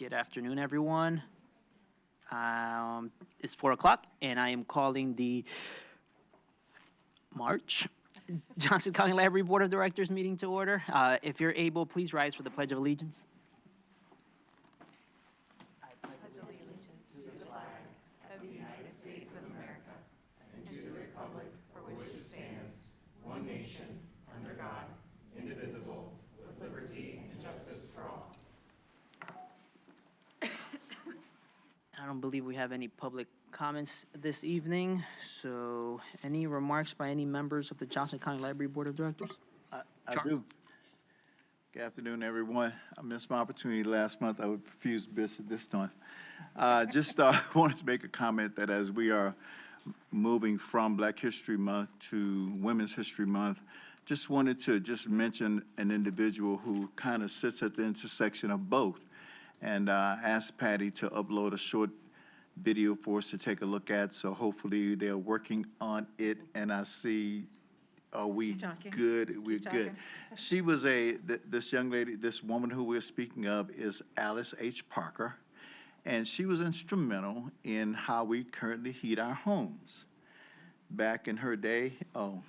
Good afternoon, everyone. It's 4 o'clock, and I am calling the March Johnson County Library Board of Directors meeting to order. If you're able, please rise for the Pledge of Allegiance. I don't believe we have any public comments this evening, so any remarks by any members of the Johnson County Library Board of Directors? I do. Good afternoon, everyone. I missed my opportunity last month. I would refuse visit this time. Just wanted to make a comment that as we are moving from Black History Month to Women's History Month, just wanted to just mention an individual who kind of sits at the intersection of both. And asked Patty to upload a short video for us to take a look at. So hopefully they're working on it. And I see, are we good? We're good. She was this young lady, this woman who we're speaking of is Alice H. Parker. And she was instrumental in how we currently heat our homes. Back in her day, I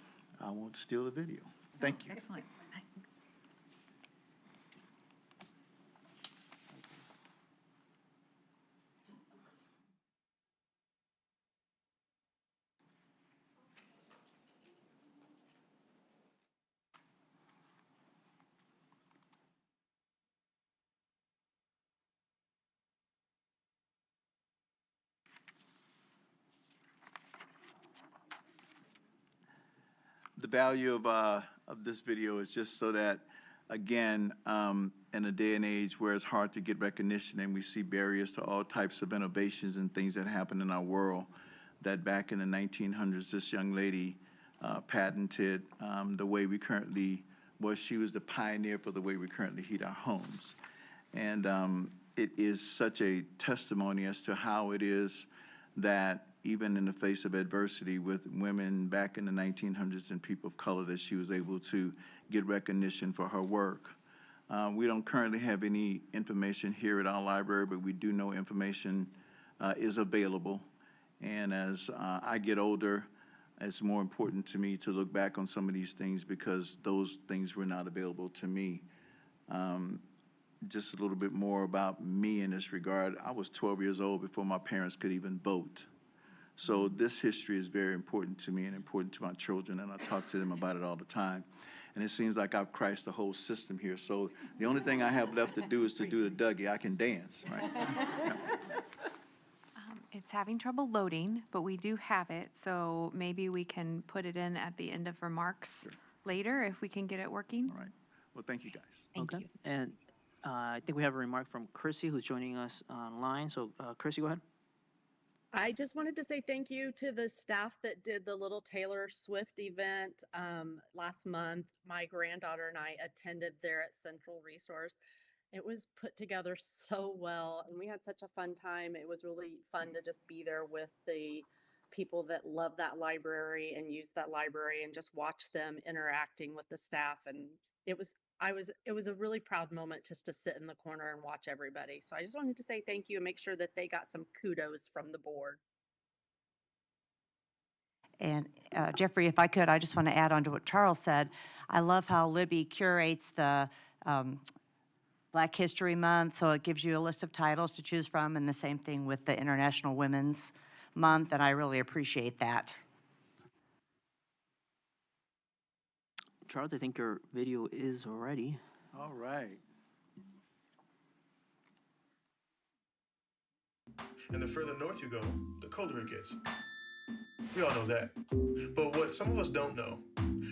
won't steal the video. Thank you. Excellent. The value of this video is just so that, again, in a day and age where it's hard to get recognition and we see barriers to all types of innovations and things that happen in our world, that back in the 1900s, this young lady patented the way we currently, well, she was the pioneer for the way we currently heat our homes. And it is such a testimony as to how it is that even in the face of adversity with women back in the 1900s and people of color, that she was able to get recognition for her work. We don't currently have any information here at our library, but we do know information is available. And as I get older, it's more important to me to look back on some of these things because those things were not available to me. Just a little bit more about me in this regard. I was 12 years old before my parents could even vote. So this history is very important to me and important to my children, and I talk to them about it all the time. And it seems like I've crashed the whole system here. So the only thing I have left to do is to do the Dougie. I can dance, right? Yeah. It's having trouble loading, but we do have it, so maybe we can put it in at the end of remarks later if we can get it working. All right. Well, thank you, guys. Thank you. And I think we have a remark from Chrissy, who's joining us online. So, Chrissy, go ahead. I just wanted to say thank you to the staff that did the little Taylor Swift event last month. My granddaughter and I attended there at Central Resource. It was put together so well, and we had such a fun time. It was really fun to just be there with the people that love that library and use that library and just watch them interacting with the staff. And it was a really proud moment just to sit in the corner and watch everybody. So I just wanted to say thank you and make sure that they got some kudos from the board. And Jeffrey, if I could, I just want to add on to what Charles said. I love how Libby curates the Black History Month, so it gives you a list of titles to choose from, and the same thing with the International Women's Month, and I really appreciate that. Charles, I think your video is ready. All right. And the further north you go, the colder it gets. We all know that. But what some of us don't know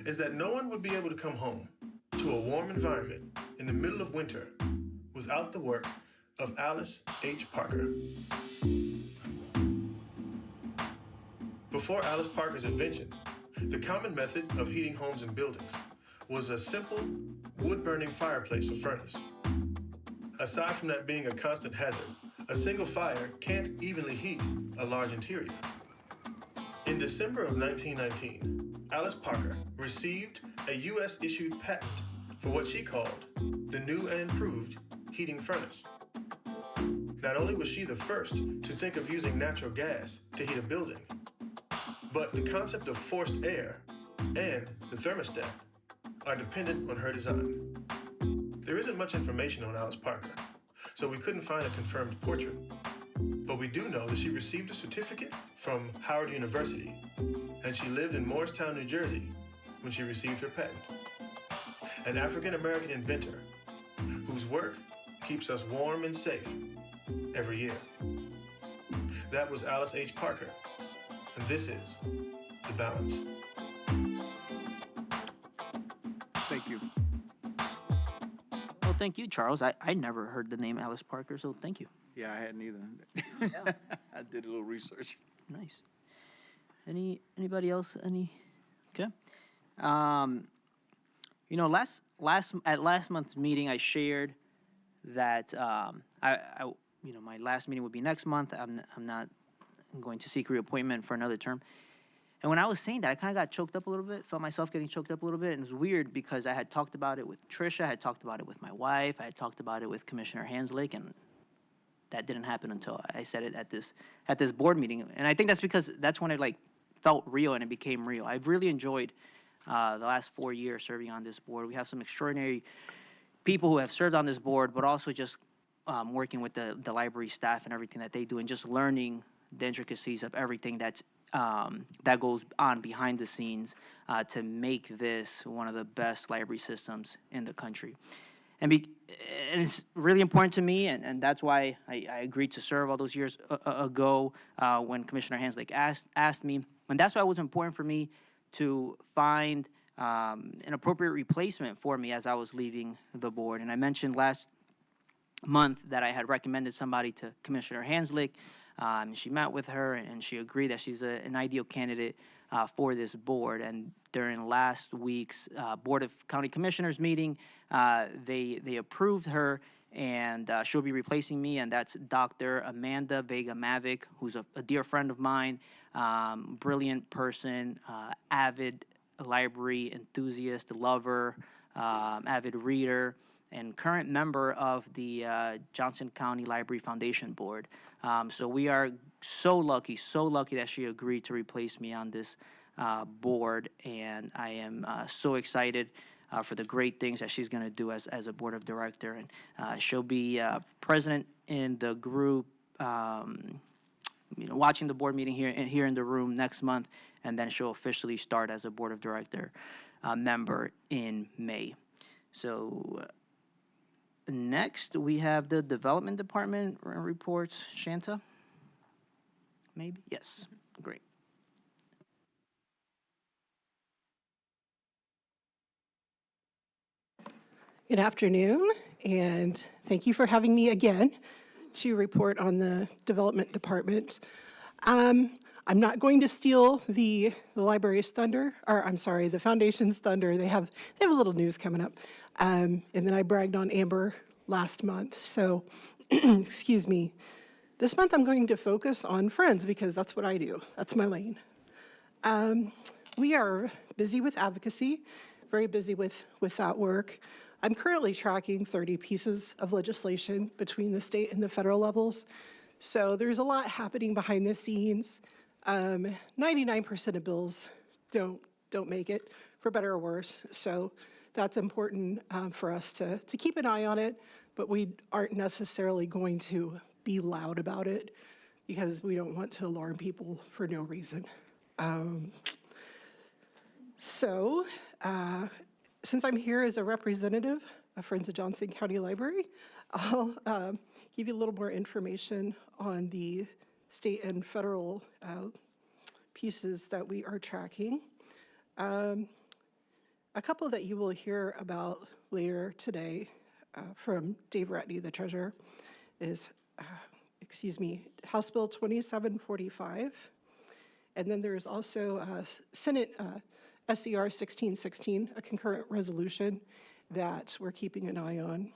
is that no one would be able to come home to a warm environment in the middle of winter without the work of Alice H. Parker. Before Alice Parker's invention, the common method of heating homes and buildings was a simple wood-burning fireplace or furnace. Aside from that being a constant hazard, a single fire can't evenly heat a large interior. In December of 1919, Alice Parker received a U.S.-issued patent for what she called the new and improved heating furnace. Not only was she the first to think of using natural gas to heat a building, but the concept of forced air and the thermostat are dependent on her design. There isn't much information on Alice Parker, so we couldn't find a confirmed portrait. But we do know that she received a certificate from Howard University, and she lived in Morristown, New Jersey when she received her patent. An African-American inventor whose work keeps us warm and safe every year. That was Alice H. Parker, and this is The Balance. Thank you. Well, thank you, Charles. I never heard the name Alice Parker, so thank you. Yeah, I hadn't either. I did a little research. Nice. Anybody else? Okay. At last month's meeting, I shared that my last meeting would be next month. I'm not going to seek reappointment for another term. And when I was saying that, I kind of got choked up a little bit, felt myself getting choked up a little bit. And it was weird because I had talked about it with Tricia, I had talked about it with my wife, I had talked about it with Commissioner Hanslick, and that didn't happen until I said it at this board meeting. And I think that's because that's when it felt real and it became real. I've really enjoyed the last 4 years serving on this board. We have some extraordinary people who have served on this board, but also just working with the library staff and everything that they do, and just learning the intricacies of everything that goes on behind the scenes to make this one of the best library systems in the country. And it's really important to me, and that's why I agreed to serve all those years ago when Commissioner Hanslick asked me. And that's why it was important for me to find an appropriate replacement for me as I was leaving the board. And I mentioned last month that I had recommended somebody to Commissioner Hanslick. She met with her, and she agreed that she's an ideal candidate for this board. And during last week's Board of County Commissioners meeting, they approved her, and she'll be replacing me, and that's Dr. Amanda Vega Mavic, who's a dear friend of mine, brilliant person, avid library enthusiast, lover, avid reader, and current member of the Johnson County Library Foundation Board. So we are so lucky that she agreed to replace me on this board, and I am so excited for the great things that she's going to do as a board of director. And she'll be president in the group, watching the board meeting here in the room next month, and then she'll officially start as a board of director member in May. So next, we have the Development Department reports. Shanta? Maybe? Yes. Great. Good afternoon, and thank you for having me again to report on the Development Department. I'm not going to steal the library's thunder, or I'm sorry, the foundation's thunder. They have a little news coming up. And then I bragged on Amber last month, so excuse me. This month I'm going to focus on Friends because that's what I do. That's my lane. We are busy with advocacy, very busy with that work. I'm currently tracking 30 pieces of legislation between the state and the federal levels. So there's a lot happening behind the scenes. 99% of bills don't make it, for better or worse. So that's important for us to keep an eye on it, but we aren't necessarily going to be loud about it because we don't want to alarm people for no reason. Since I'm here as a representative of Friends of Johnson County Library, I'll give you a little more information on the state and federal pieces that we are tracking. A couple that you will hear about later today from Dave Ratney, the treasurer, is, House Bill 2745. And then there's also Senate SCR 1616, a concurrent resolution that we're keeping an eye on.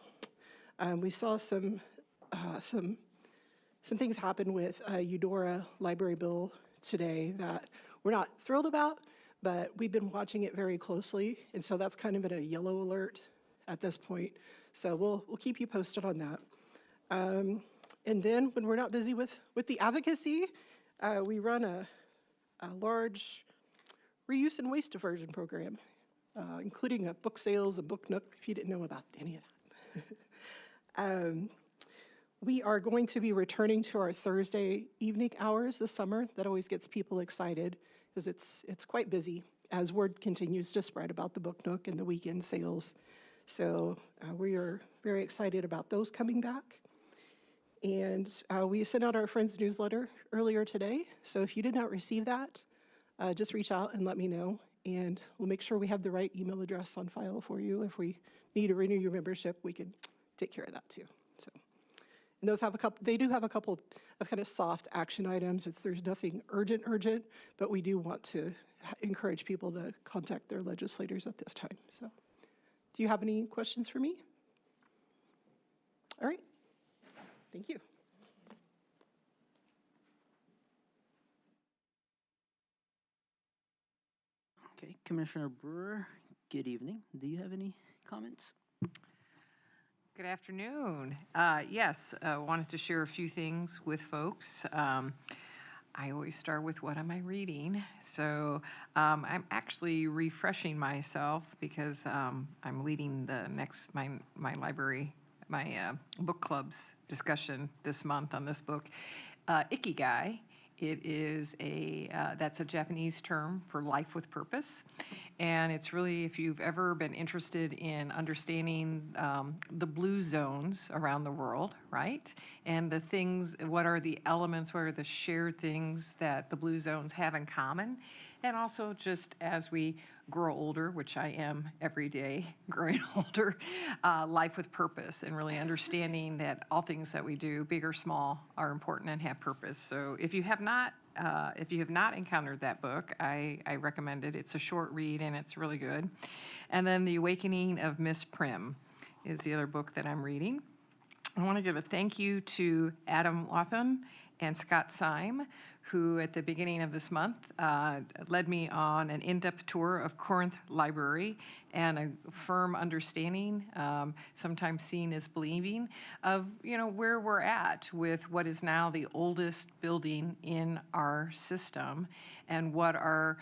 We saw some things happen with Eudora library bill today that we're not thrilled about, but we've been watching it very closely, and so that's kind of at a yellow alert at this point. So we'll keep you posted on that. And then when we're not busy with the advocacy, we run a large reuse and waste diversion program, including a book sales, a book nook, if you didn't know about any of that. We are going to be returning to our Thursday evening hours this summer. That always gets people excited because it's quite busy as word continues to spread about the book nook and the weekend sales. So we are very excited about those coming back. And we sent out our Friends newsletter earlier today. So if you did not receive that, just reach out and let me know. And we'll make sure we have the right email address on file for you. If we need to renew your membership, we can take care of that too. So, and those have they do have a couple of kind of soft action items. There's nothing urgent, but we do want to encourage people to contact their legislators at this time. So, do you have any questions for me? All right. Thank you. Okay, Commissioner Brewer, good evening. Do you have any comments? Good afternoon. Yes, wanted to share a few things with folks. I always start with what am I reading? So I'm actually refreshing myself because I'm leading the next my book club's discussion this month on this book, Ikigai. It is that's a Japanese term for life with purpose. And it's really, if you've ever been interested in understanding the blue zones around the world, right? And the things, what are the elements, what are the shared things that the blue zones have in common? And also just as we grow older, which I am every day growing older, life with purpose and really understanding that all things that we do, big or small, are important and have purpose. So if you have not encountered that book, I recommend it. It's a short read and it's really good. And then The Awakening of Miss Prim is the other book that I'm reading. I want to give a thank you to Adam Wathan and Scott Syme, who at the beginning of this month led me on an in-depth tour of Corinth Library and a firm understanding, sometimes seen as believing, of where we're at with what is now the oldest building in our system and what are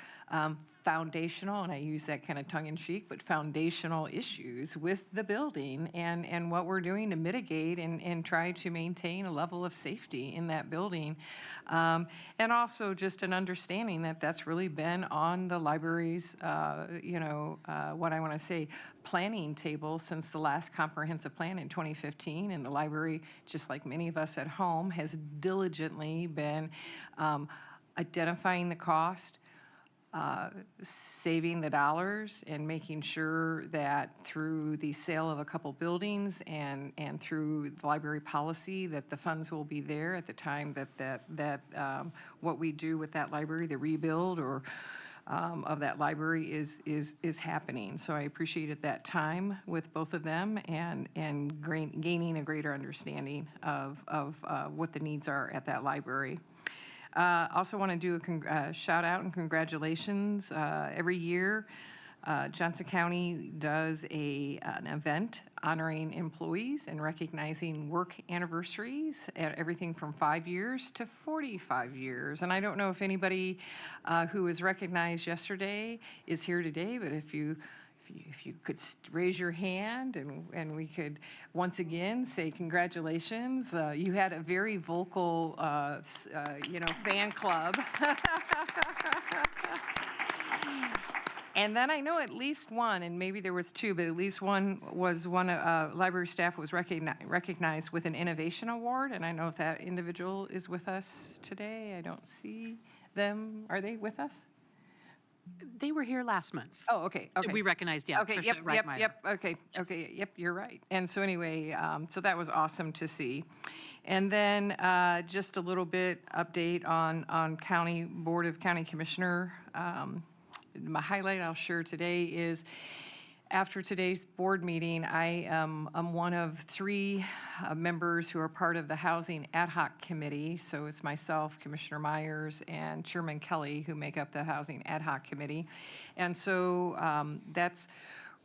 foundational, and I use that kind of tongue-in-cheek, but foundational issues with the building and what we're doing to mitigate and try to maintain a level of safety in that building. And also just an understanding that that's really been on the library's, what I want to say, planning table since the last comprehensive plan in 2015. And the library, just like many of us at home, has diligently been identifying the cost, saving the dollars, and making sure that through the sale of a couple buildings and through the library policy that the funds will be there at the time that what we do with that library, the rebuild or of that library is happening. So I appreciated that time with both of them and gaining a greater understanding of what the needs are at that library. Also want to do a shout out and congratulations. Every year, Johnson County does an event honoring employees and recognizing work anniversaries at everything from 5 years to 45 years. And I don't know if anybody who was recognized yesterday is here today, but if you could raise your hand and we could once again say congratulations. You had a very vocal, fan club. And then I know at least one, and maybe there was two, but at least one library staff was recognized with an innovation award. And I know if that individual is with us today. I don't see them. Are they with us? They were here last month. Oh, okay. We recognized, yeah. Okay, Tricia Reitmeyer. yep, okay, you're right. And so anyway, so that was awesome to see. And then just a little bit update on County Board of County Commissioner. My highlight I'll share today is after today's board meeting, I'm one of 3 members who are part of the Housing Ad Hoc Committee. So it's myself, Commissioner Myers, and Chairman Kelly who make up the Housing Ad Hoc Committee. And so that's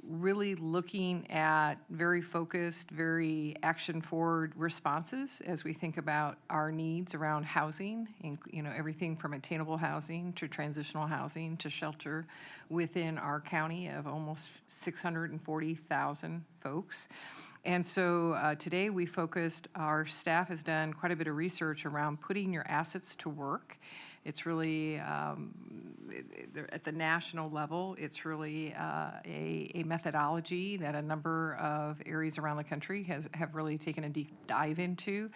really looking at very focused, very action-forward responses as we think about our needs around housing, everything from attainable housing to transitional housing to shelter within our county of almost 640,000 folks. And so today we focused, our staff has done quite a bit of research around putting your assets to work. It's really, at the national level, it's really a methodology that a number of areas around the country have really taken a deep dive into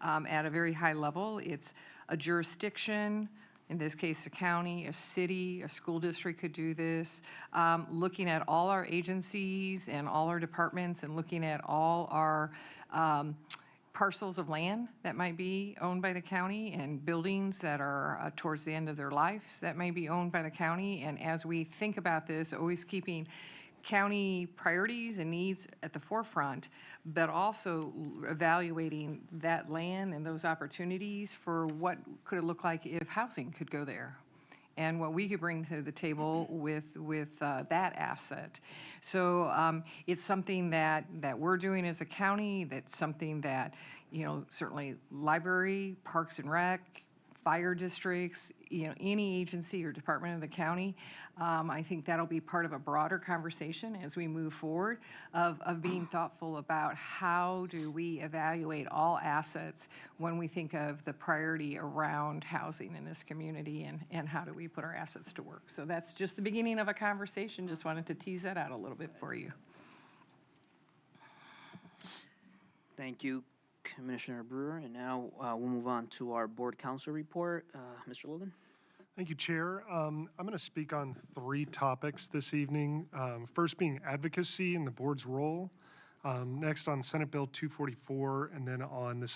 at a very high level. It's a jurisdiction, in this case, a county, a city, a school district could do this, looking at all our agencies and all our departments and looking at all our parcels of land that might be owned by the county and buildings that are towards the end of their lives that may be owned by the county. And as we think about this, always keeping county priorities and needs at the forefront, but also evaluating that land and those opportunities for what could it look like if housing could go there, and what we could bring to the table with that asset. So it's something that we're doing as a county. That's something that, certainly library, parks and rec, fire districts, any agency or department of the county. I think that'll be part of a broader conversation as we move forward of being thoughtful about how do we evaluate all assets when we think of the priority around housing in this community, and how do we put our assets to work. So that's just the beginning of a conversation. Just wanted to tease that out a little bit for you. Thank you, Commissioner Brewer. And now we'll move on to our board council report. Mr. Logan? Thank you, Chair. I'm going to speak on 3 topics this evening. First being advocacy and the board's role. Next on Senate Bill 244, and then on the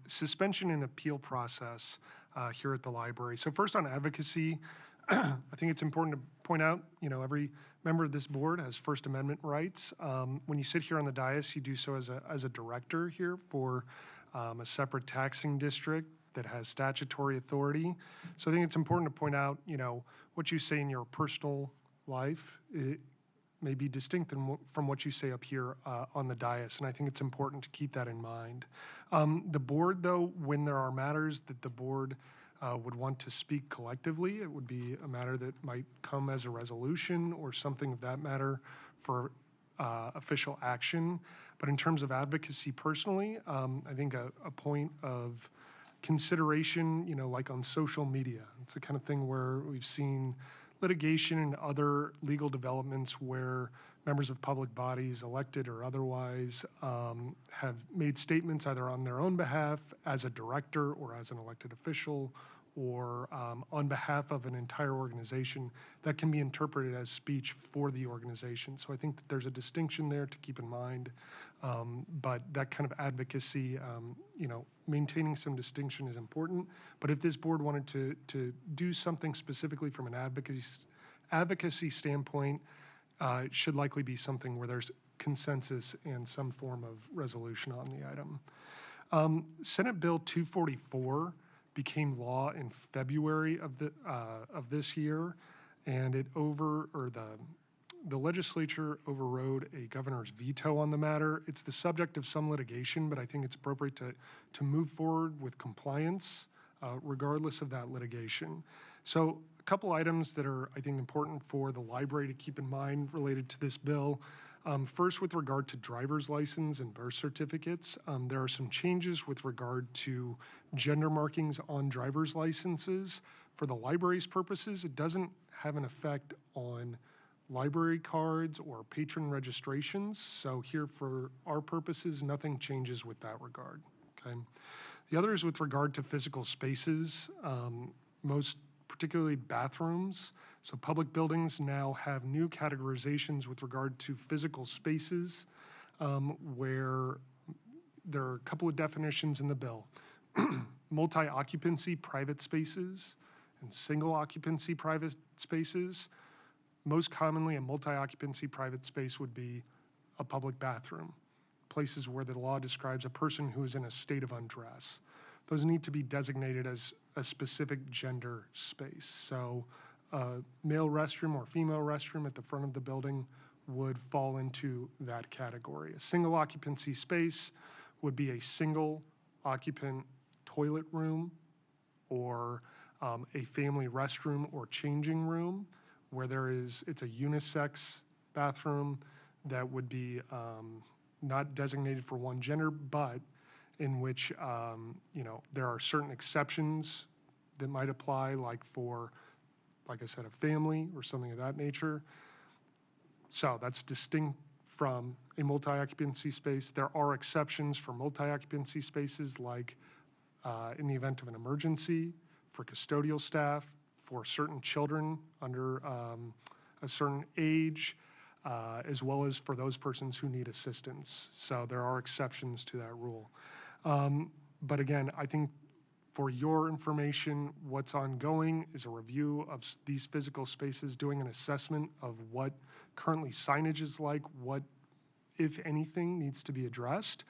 suspension and appeal process here at the library. So first on advocacy, I think it's important to point out, every member of this board has First Amendment rights. When you sit here on the dais, you do so as a director here for a separate taxing district that has statutory authority. So I think it's important to point out, what you say in your personal life, it may be distinct from what you say up here on the dais, and I think it's important to keep that in mind. The board, though, when there are matters that the board would want to speak collectively, it would be a matter that might come as a resolution or something of that matter for official action. But in terms of advocacy personally, I think a point of consideration, like on social media, it's the kind of thing where we've seen litigation and other legal developments where members of public bodies, elected or otherwise, have made statements either on their own behalf as a director or as an elected official, or on behalf of an entire organization that can be interpreted as speech for the organization. So I think that there's a distinction there to keep in mind, but that kind of advocacy, maintaining some distinction is important. But if this board wanted to do something specifically from an advocacy standpoint, it should likely be something where there's consensus and some form of resolution on the item. Senate Bill 244 became law in February of this year, and the legislature overrode a governor's veto on the matter. It's the subject of some litigation, but I think it's appropriate to move forward with compliance regardless of that litigation. So a couple items that are, I think, important for the library to keep in mind related to this bill. First, with regard to driver's license and birth certificates, there are some changes with regard to gender markings on driver's licenses. For the library's purposes, it doesn't have an effect on library cards or patron registrations. So here for our purposes, nothing changes with that regard, okay? The other is with regard to physical spaces, most particularly bathrooms. So public buildings now have new categorizations with regard to physical spaces, where there are a couple of definitions in the bill. Multi-occupancy private spaces and single occupancy private spaces. Most commonly, a multi-occupancy private space would be a public bathroom, places where the law describes a person who is in a state of undress. Those need to be designated as a specific gender space. So male restroom or female restroom at the front of the building would fall into that category. A single occupancy space would be a single occupant toilet room or a family restroom or changing room where it's a unisex bathroom that would be not designated for one gender, but in which, there are certain exceptions that might apply, like I said, a family or something of that nature. So that's distinct from a multi-occupancy space. There are exceptions for multi-occupancy spaces, like in the event of an emergency, for custodial staff, for certain children under a certain age, as well as for those persons who need assistance. So there are exceptions to that rule. But again, I think for your information, what's ongoing is a review of these physical spaces, doing an assessment of what currently signage is like, what, if anything, needs to be addressed.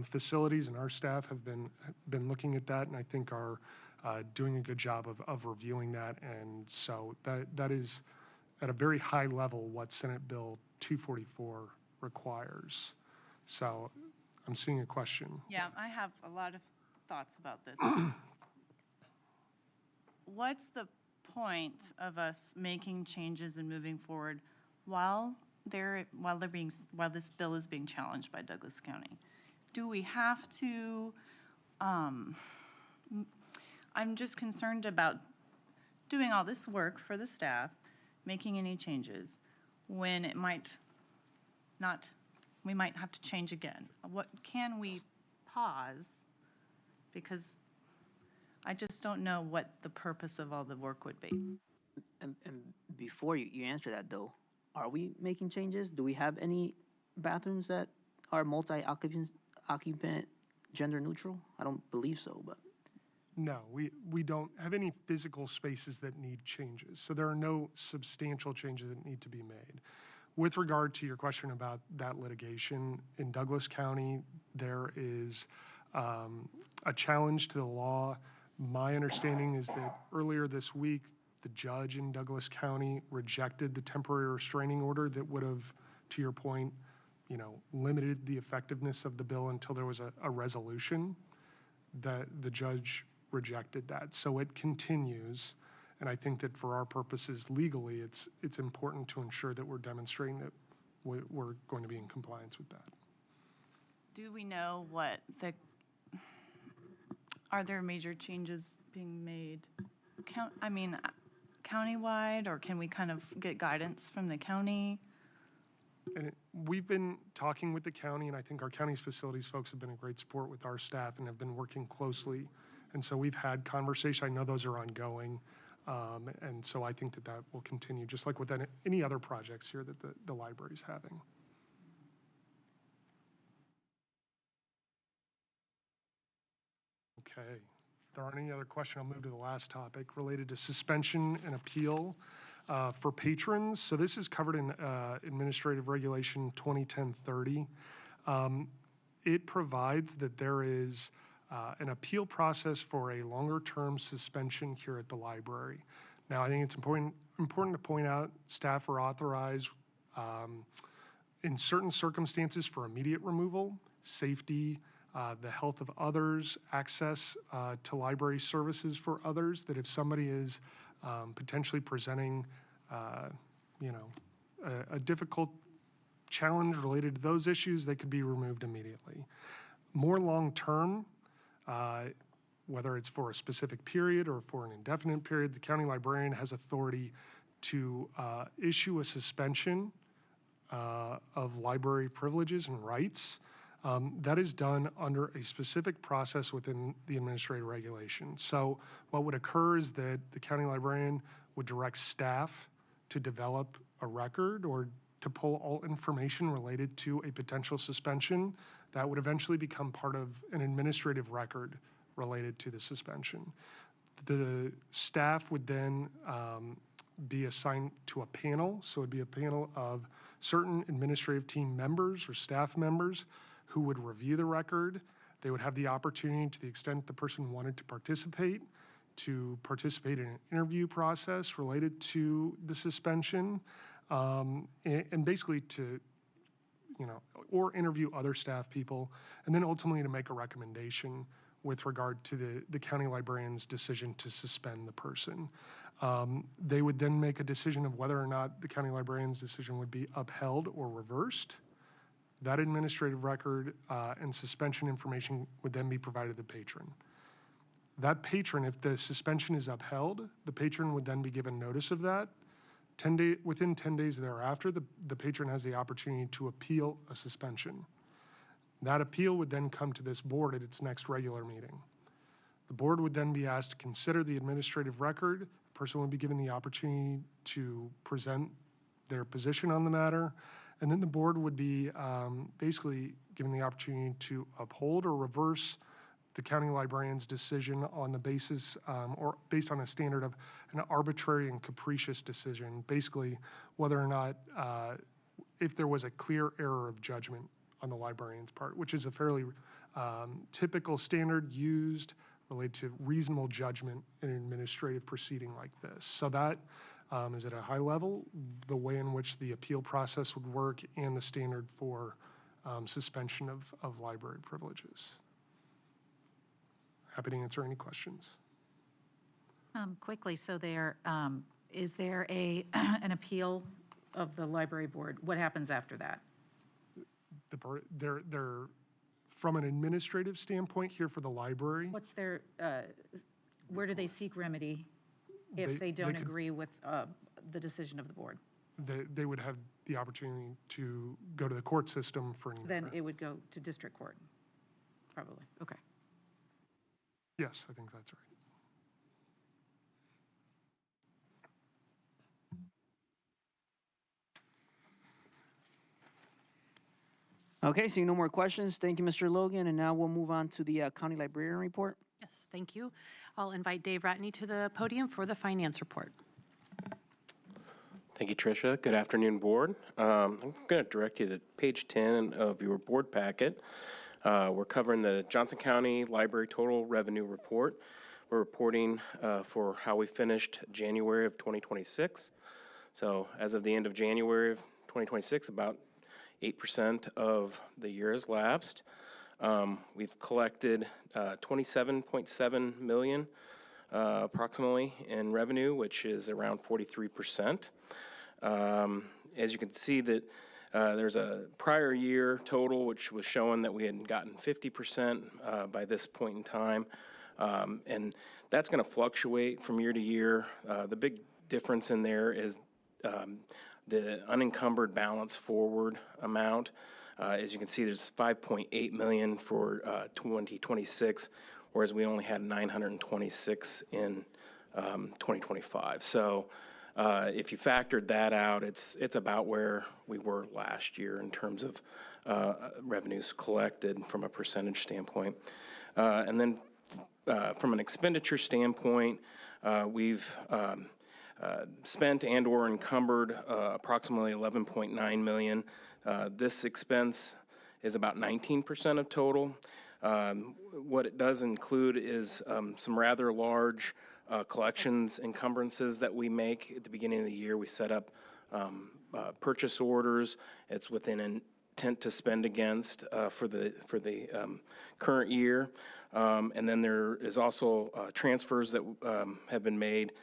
Facilities and our staff have been looking at that, and I think are doing a good job of reviewing that. And so that is, at a very high level, what Senate Bill 244 requires. So I'm seeing a question. Yeah, I have a lot of thoughts about this. What's the point of us making changes and moving forward while this bill is being challenged by Douglas County? Do we have to, I'm just concerned about doing all this work for the staff, making any changes, when it might not, we might have to change again. What can we pause? Because I just don't know what the purpose of all the work would be. And before you answer that, though, are we making changes? Do we have any bathrooms that are multi-occupant, gender neutral? I don't believe so, but. No, we don't have any physical spaces that need changes. So there are no substantial changes that need to be made. With regard to your question about that litigation, in Douglas County, there is a challenge to the law. My understanding is that earlier this week, the judge in Douglas County rejected the temporary restraining order that would have, to your point, limited the effectiveness of the bill until there was a resolution. That the judge rejected that. So it continues, and I think that for our purposes legally, it's important to ensure that we're demonstrating that we're going to be in compliance with that. Do we know are there major changes being made? Countywide, or can we kind of get guidance from the county? And we've been talking with the county, and I think our county's facilities folks have been a great support with our staff and have been working closely. And so we've had conversation. I know those are ongoing. And so I think that will continue, just like with any other projects here that the library's having. Okay. If there aren't any other questions, I'll move to the last topic related to suspension and appeal for patrons. So this is covered in Administrative Regulation 2010-30. It provides that there is an appeal process for a longer-term suspension here at the library. Now, I think it's important to point out staff are authorized in certain circumstances for immediate removal, safety, the health of others, access to library services for others, that if somebody is potentially presenting, a difficult challenge related to those issues, they could be removed immediately. More long-term, whether it's for a specific period or for an indefinite period, the county librarian has authority to issue a suspension of library privileges and rights. That is done under a specific process within the administrative regulation. So what would occur is that the county librarian would direct staff to develop a record or to pull all information related to a potential suspension that would eventually become part of an administrative record related to the suspension. The staff would then be assigned to a panel. So it'd be a panel of certain administrative team members or staff members who would review the record. They would have the opportunity, to the extent the person wanted to participate in an interview process related to the suspension. and basically to, or interview other staff people, and then ultimately to make a recommendation with regard to the county librarian's decision to suspend the person. They would then make a decision of whether or not the county librarian's decision would be upheld or reversed. That administrative record and suspension information would then be provided to the patron. That patron, if the suspension is upheld, the patron would then be given notice of that. Within 10 days thereafter, the patron has the opportunity to appeal a suspension. That appeal would then come to this board at its next regular meeting. The board would then be asked to consider the administrative record. The person would be given the opportunity to present their position on the matter, and then the board would be basically given the opportunity to uphold or reverse the county librarian's decision on the basis or based on a standard of an arbitrary and capricious decision, basically whether or not if there was a clear error of judgment on the librarian's part, which is a fairly typical standard used related to reasonable judgment in an administrative proceeding like this. So that is at a high level the way in which the appeal process would work and the standard for suspension of library privileges. Happy to answer any questions. Quickly, so is there an appeal of the library board? What happens after that? They're from an administrative standpoint here for the library. What's their, where do they seek remedy if they don't agree with the decision of the board? They would have the opportunity to go to the court system for an. Then it would go to district court, probably. Okay. Yes, I think that's right. Okay, seeing no more questions, thank you, Mr. Logan, and now we'll move on to the county librarian report. Yes, thank you. I'll invite Dave Ratney to the podium for the finance report. Thank you, Tricia. Good afternoon, board. I'm going to direct you to page 10 of your board packet. We're covering the Johnson County Library Total Revenue Report. We're reporting for how we finished January of 2026. So as of the end of January of 2026, about 8% of the year has lapsed. We've collected $27.7 million approximately in revenue, which is around 43%. As you can see that there's a prior year total which was showing that we had gotten 50% by this point in time, and that's going to fluctuate from year to year. The big difference in there is the unencumbered balance forward amount. As you can see, there's $5.8 million for 2026, whereas we only had 926 in 2025. So if you factored that out, it's about where we were last year in terms of revenues collected from a percentage standpoint. And then from an expenditure standpoint, we've spent and or encumbered approximately $11.9 million. This expense is about 19% of total. What it does include is some rather large collections encumbrances that we make at the beginning of the year. We set up purchase orders. It's within intent to spend against for the current year. And then there is also transfers that have been made.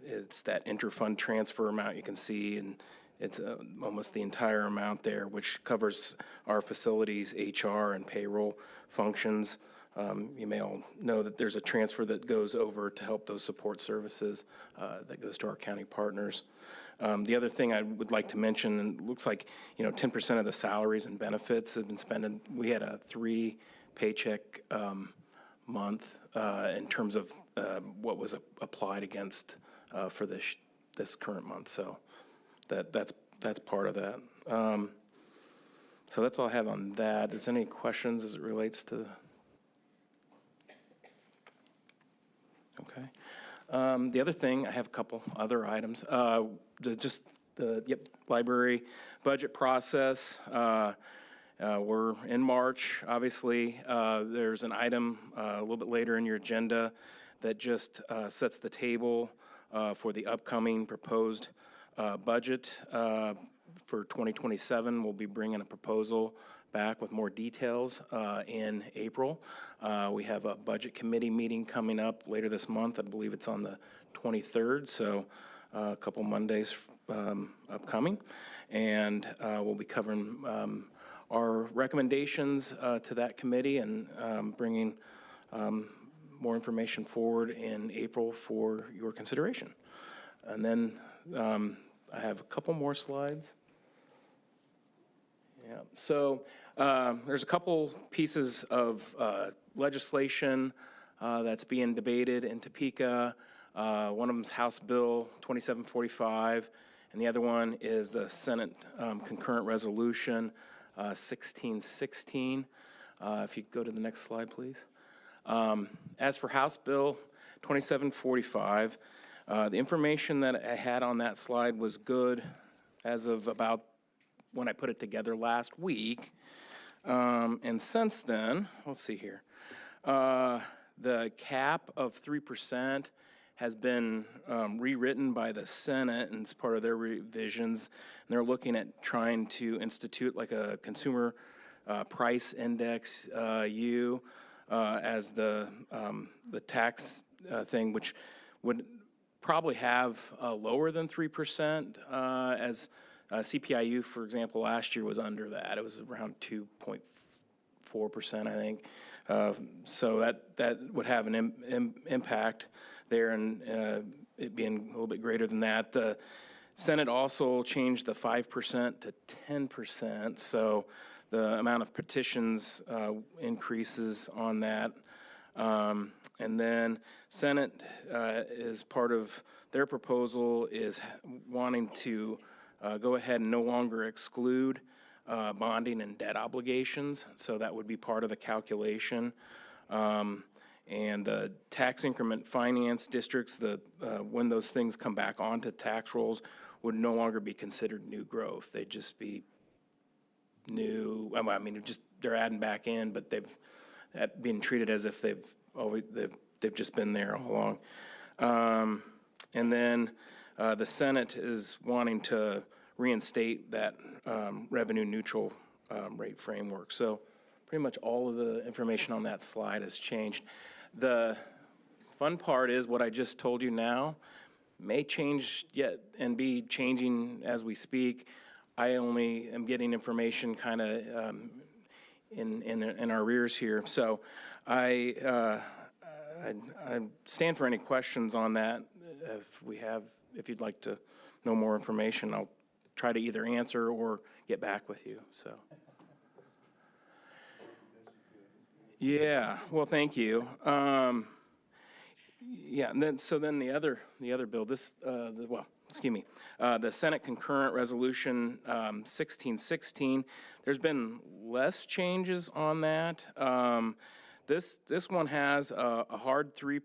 It's that interfund transfer amount you can see, and it's almost the entire amount there, which covers our facilities, HR, and payroll functions. You may all know that there's a transfer that goes over to help those support services that goes to our county partners. The other thing I would like to mention, and it looks like 10% of the salaries and benefits have been spent. We had a 3 paycheck month in terms of what was applied against for this current month. So that's part of that. So that's all I have on that. Is there any questions as it relates to? Okay. The other thing, I have a couple other items. Library budget process. We're in March, obviously. There's an item a little bit later in your agenda that just sets the table for the upcoming proposed budget for 2027. We'll be bringing a proposal back with more details in April. We have a budget committee meeting coming up later this month. I believe it's on the 23rd, so a couple Mondays upcoming. And we'll be covering our recommendations to that committee and bringing more information forward in April for your consideration. And then I have a couple more slides. Yeah, so there's a couple pieces of legislation that's being debated in Topeka. One of them's House Bill 2745, and the other one is the Senate Concurrent Resolution 1616. If you go to the next slide, please. As for House Bill 2745, the information that I had on that slide was good as of about when I put it together last week. And since then, let's see here. The cap of 3% has been rewritten by the Senate, and it's part of their revisions. And they're looking at trying to institute like a consumer price index as the tax thing, which would probably have lower than 3%, as CPIU, for example, last year was under that. It was around 2.4%, I think. So that would have an impact there, and it being a little bit greater than that. The Senate also changed the 5% to 10%, so the amount of petitions increases on that. And then Senate is part of their proposal is wanting to go ahead and no longer exclude bonding and debt obligations, so that would be part of the calculation. And the tax increment finance districts, when those things come back onto tax rolls, would no longer be considered new growth. They'd just be new. I mean, they're adding back in, but they've been treated as if they've just been there all along. And then the Senate is wanting to reinstate that revenue neutral rate framework. So pretty much all of the information on that slide has changed. The fun part is what I just told you now may change yet and be changing as we speak. I only am getting information kind of in our rears here. So I stand for any questions on that. If you'd like to know more information, I'll try to either answer or get back with you. So. Yeah. Well, thank you. Yeah. And then the other bill. The Senate Concurrent Resolution 1616. There's been less changes on that. This one has a hard 3%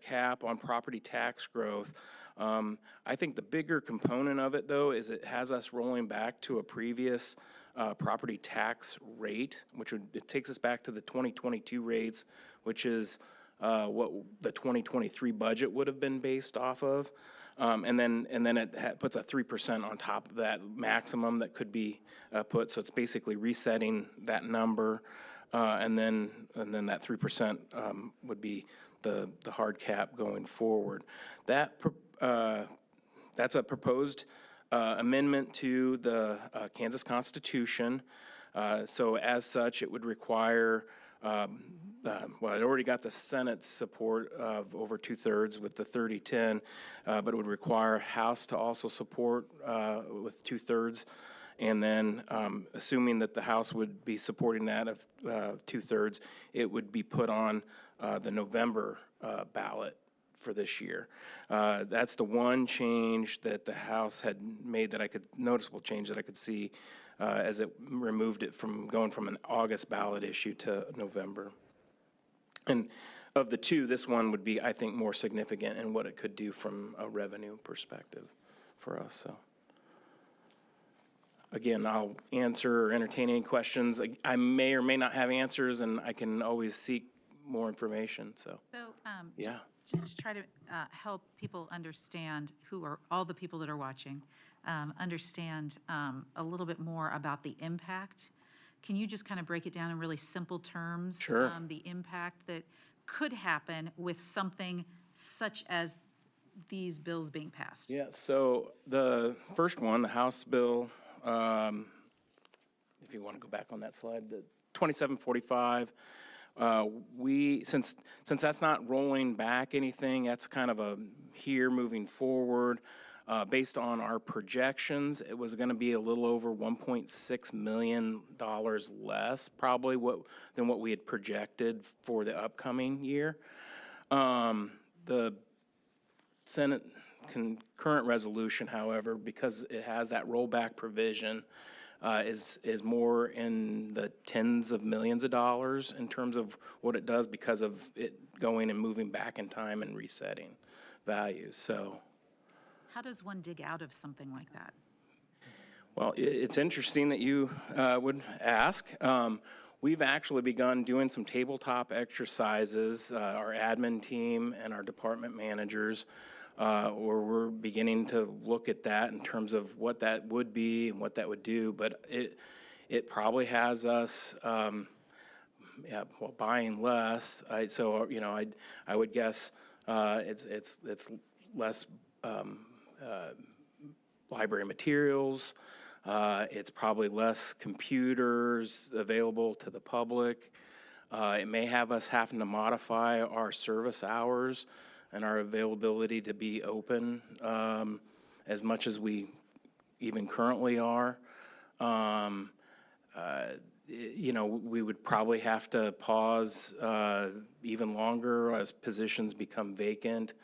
cap on property tax growth. I think the bigger component of it, though, is it has us rolling back to a previous property tax rate, it takes us back to the 2022 rates, which is what the 2023 budget would have been based off of. And then it puts a 3% on top of that maximum that could be put. So it's basically resetting that number. And then that 3% would be the hard cap going forward. That's a proposed amendment to the Kansas Constitution. So as such, it would require, it already got the Senate's support of over 2/3 with the 30-10, but it would require House to also support with 2/3. And then assuming that the House would be supporting that of 2/3, it would be put on the November ballot for this year. That's the one change that the House had made noticeable change that I could see as it removed it from going from an August ballot issue to November. And of the two, this one would be, I think, more significant in what it could do from a revenue perspective for us. So. Again, I'll answer or entertain any questions. I may or may not have answers, and I can always seek more information. So, yeah. just to try to help people understand, all the people that are watching, understand a little bit more about the impact. Can you just kind of break it down in really simple terms? Sure. The impact that could happen with something such as these bills being passed? Yeah, so the first one, the House bill, if you want to go back on that slide, the 2745, since that's not rolling back anything, that's kind of a here moving forward. Based on our projections, it was going to be a little over $1.6 million less, probably than what we had projected for the upcoming year. The Senate concurrent resolution, however, because it has that rollback provision, is more in the tens of millions of dollars in terms of what it does because of it going and moving back in time and resetting values. So, How does one dig out of something like that? well, it's interesting that you would ask. We've actually begun doing some tabletop exercises, our admin team and our department managers, where we're beginning to look at that in terms of what that would be and what that would do. But it probably has us, buying less. I would guess it's less library materials. It's probably less computers available to the public. It may have us having to modify our service hours and our availability to be open as much as we even currently are. We would probably have to pause even longer as positions become vacant.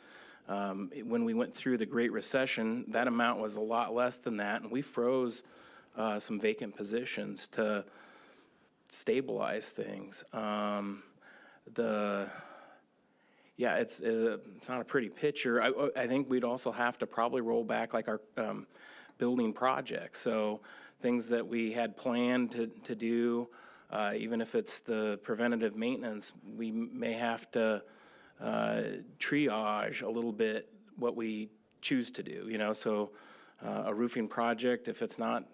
When we went through the Great Recession, that amount was a lot less than that, and we froze some vacant positions to stabilize things. It's not a pretty picture. I think we'd also have to probably roll back like our building projects. So things that we had planned to do, even if it's the preventative maintenance, we may have to triage a little bit what we choose to do, so a roofing project, if it's not,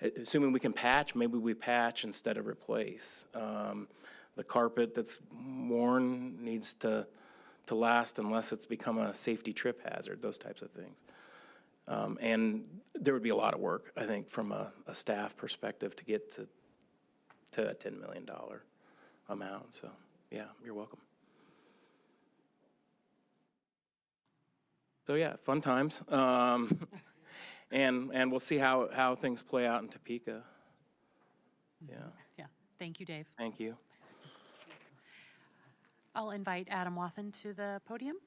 assuming we can patch, maybe we patch instead of replace. The carpet that's worn needs to last unless it's become a safety trip hazard, those types of things. And there would be a lot of work, I think, from a staff perspective to get to a $10 million amount. So, yeah, you're welcome. So yeah, fun times, and we'll see how things play out in Topeka. Yeah. Yeah, thank you, Dave. Thank you. I'll invite Adam Wathen to the podium.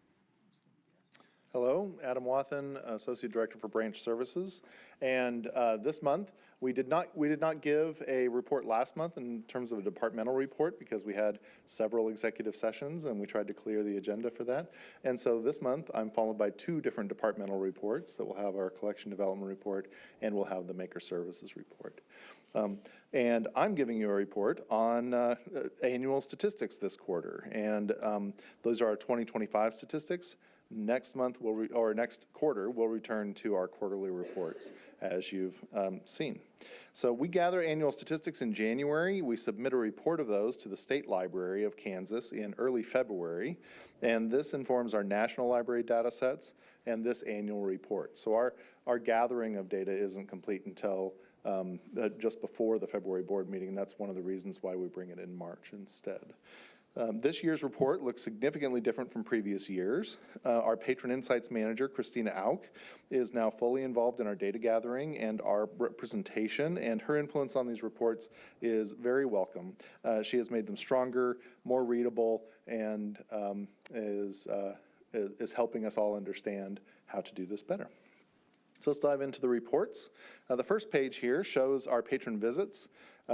Hello, Adam Wathen, Associate Director for Branch Services. And this month, we did not give a report last month in terms of a departmental report because we had several executive sessions and we tried to clear the agenda for that. And so this month, I'm followed by two different departmental reports that will have our collection development report and we'll have the Maker Services report. And I'm giving you a report on annual statistics this quarter. And those are our 2025 statistics. Next month, next quarter, we'll return to our quarterly reports, as you've seen. So we gather annual statistics in January. We submit a report of those to the State Library of Kansas in early February, and this informs our National Library data sets and this annual report. So our gathering of data isn't complete until just before the February board meeting, and that's one of the reasons why we bring it in March instead. This year's report looks significantly different from previous years. Our Patron Insights Manager, Christina Auk, is now fully involved in our data gathering and our representation, and her influence on these reports is very welcome. She has made them stronger, more readable, and is helping us all understand how to do this better. So let's dive into the reports. The first page here shows our patron visits.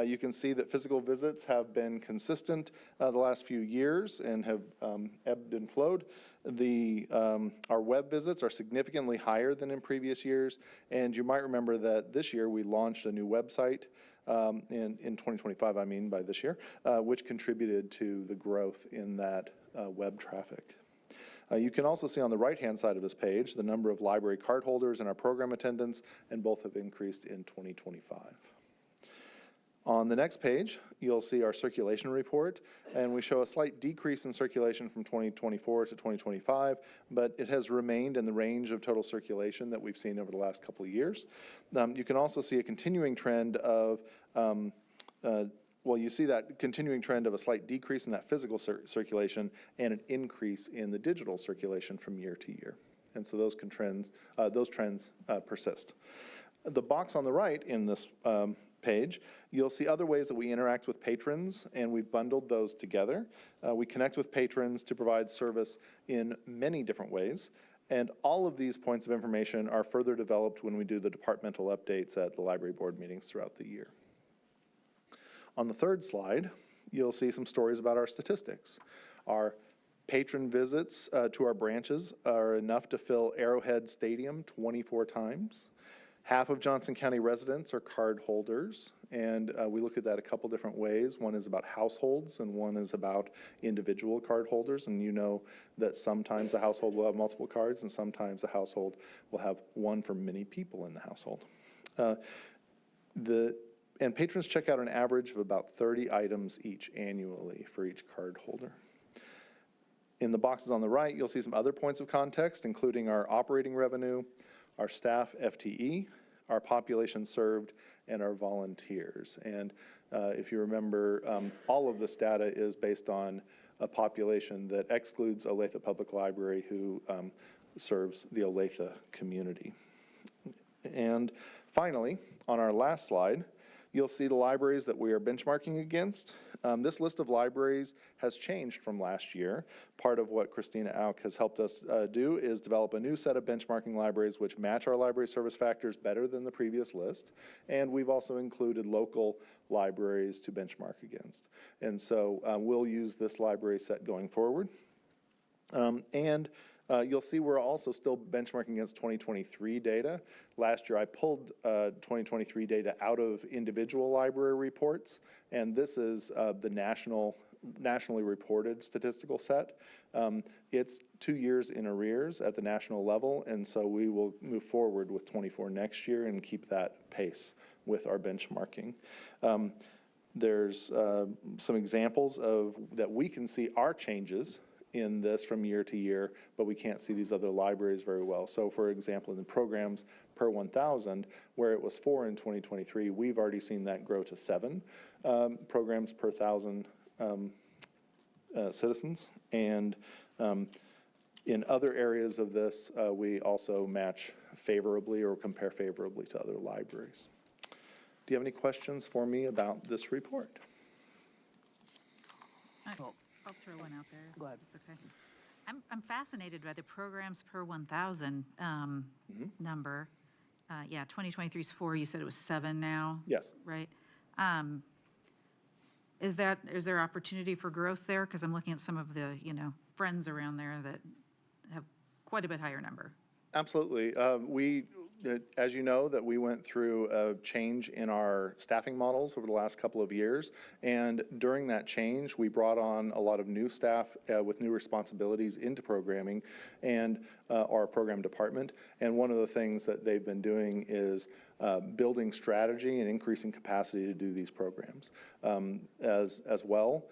You can see that physical visits have been consistent the last few years and have ebbed and flowed. Our web visits are significantly higher than in previous years, and you might remember that this year we launched a new website in 2025, by this year, which contributed to the growth in that web traffic. You can also see on the right-hand side of this page the number of library card holders and our program attendance, and both have increased in 2025. On the next page, you'll see our circulation report, and we show a slight decrease in circulation from 2024 to 2025, but it has remained in the range of total circulation that we've seen over the last couple of years. You can also see a continuing trend of you see that continuing trend of a slight decrease in that physical circulation and an increase in the digital circulation from year to year. And so those trends persist. The box on the right in this page, you'll see other ways that we interact with patrons, and we've bundled those together. We connect with patrons to provide service in many different ways, and all of these points of information are further developed when we do the departmental updates at the library board meetings throughout the year. On the third slide, you'll see some stories about our statistics. Our patron visits to our branches are enough to fill Arrowhead Stadium 24 times. Half of Johnson County residents are card holders, and we look at that a couple different ways. One is about households, and one is about individual card holders. And you know that sometimes a household will have multiple cards, and sometimes a household will have one for many people in the household. And patrons check out an average of about 30 items each annually for each card holder. In the boxes on the right, you'll see some other points of context, including our operating revenue, our staff FTE, our population served, and our volunteers. And if you remember, all of this data is based on a population that excludes Olathe Public Library, who serves the Olathe community. And finally, on our last slide, you'll see the libraries that we are benchmarking against. This list of libraries has changed from last year. Part of what Christina Auk has helped us do is develop a new set of benchmarking libraries which match our library service factors better than the previous list. And we've also included local libraries to benchmark against. And so we'll use this library set going forward. You'll see we're also still benchmarking against 2023 data. Last year I pulled 2023 data out of individual library reports, and this is the nationally reported statistical set. It's 2 years in arrears at the national level, and so we will move forward with 24 next year and keep that pace with our benchmarking. There's some examples of that we can see our changes in this from year to year, but we can't see these other libraries very well. So for example, in the programs per 1,000, where it was 4 in 2023, we've already seen that grow to 7 programs per 1,000 citizens. And in other areas of this, we also match favorably or compare favorably to other libraries. Do you have any questions for me about this report? I'll throw one out there. Go ahead. It's okay. I'm fascinated by the programs per 1,000 number. Yeah, 2023 is 4. You said it was 7 now. Yes. Right. Is there opportunity for growth there? Because I'm looking at some of the friends around there that have quite a bit higher number. Absolutely. As you know, that we went through a change in our staffing models over the last couple of years, and during that change, we brought on a lot of new staff with new responsibilities into programming and our program department. And one of the things that they've been doing is building strategy and increasing capacity to do these programs. As well,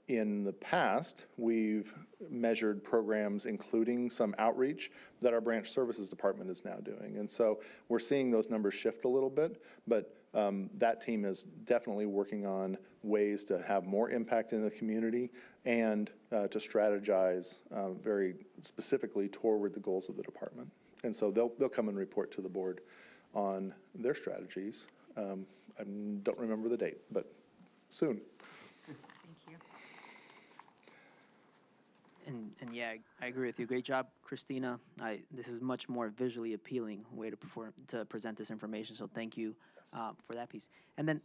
in the past, we've measured programs including some outreach that our branch services department is now doing. And so we're seeing those numbers shift a little bit, but that team is definitely working on ways to have more impact in the community and to strategize very specifically toward the goals of the department. And so they'll come and report to the board on their strategies. I don't remember the date, but soon. And yeah, I agree with you. Great job, Christina. This is much more visually appealing way to present this information. So thank you for that piece. And then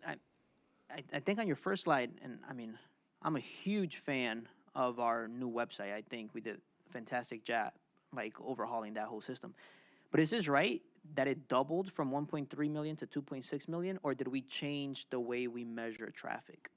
I think on your first slide, and I mean, I'm a huge fan of our new website. I think we did a fantastic job, like overhauling that whole system. But is this right that it doubled from 1.3 million to 2.6 million, or did we change the way we measure traffic?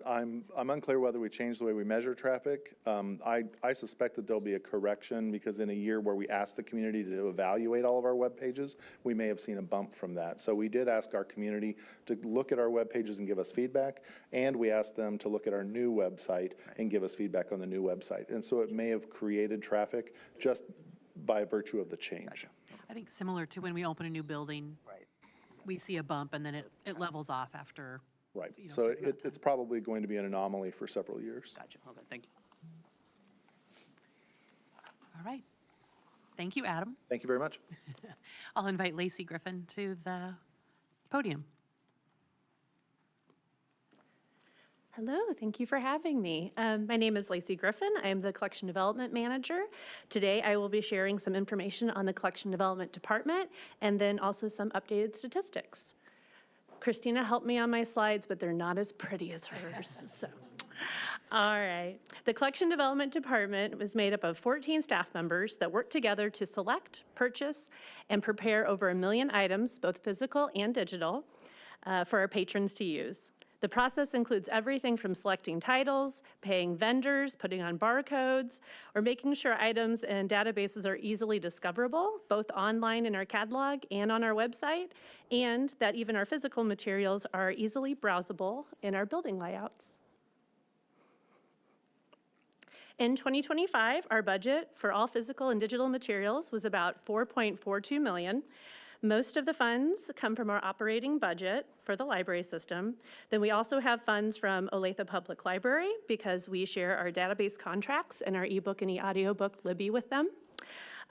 I'm unclear whether we changed the way we measure traffic. I suspect that there'll be a correction because in a year where we asked the community to evaluate all of our web pages, we may have seen a bump from that. So we did ask our community to look at our web pages and give us feedback, and we asked them to look at our new website and give us feedback on the new website. And so it may have created traffic just by virtue of the change. I think similar to when we open a new building, we see a bump and then it levels off after. Right. You know, So certain amount of it's probably going to be an anomaly for several years. Gotcha. Okay, thank you. All right. Thank you, Adam. Thank you very much. I'll invite Lacey Griffin to the podium. Hello, thank you for having me. My name is Lacey Griffin. I am the Collection Development Manager. Today I will be sharing some information on the Collection Development Department and then also some updated statistics. Christina helped me on my slides, but they're not as pretty as hers, so. All right. The Collection Development Department was made up of 14 staff members that work together to select, purchase, and prepare over 1 million items, both physical and digital, for our patrons to use. The process includes everything from selecting titles, paying vendors, putting on barcodes, or making sure items and databases are easily discoverable, both online in our catalog and on our website, and that even our physical materials are easily browsable in our building layouts. In 2025, our budget for all physical and digital materials was about $4.42 million. Most of the funds come from our operating budget for the library system. Then we also have funds from Olathe Public Library because we share our database contracts and our ebook and e-audiobook Libby with them.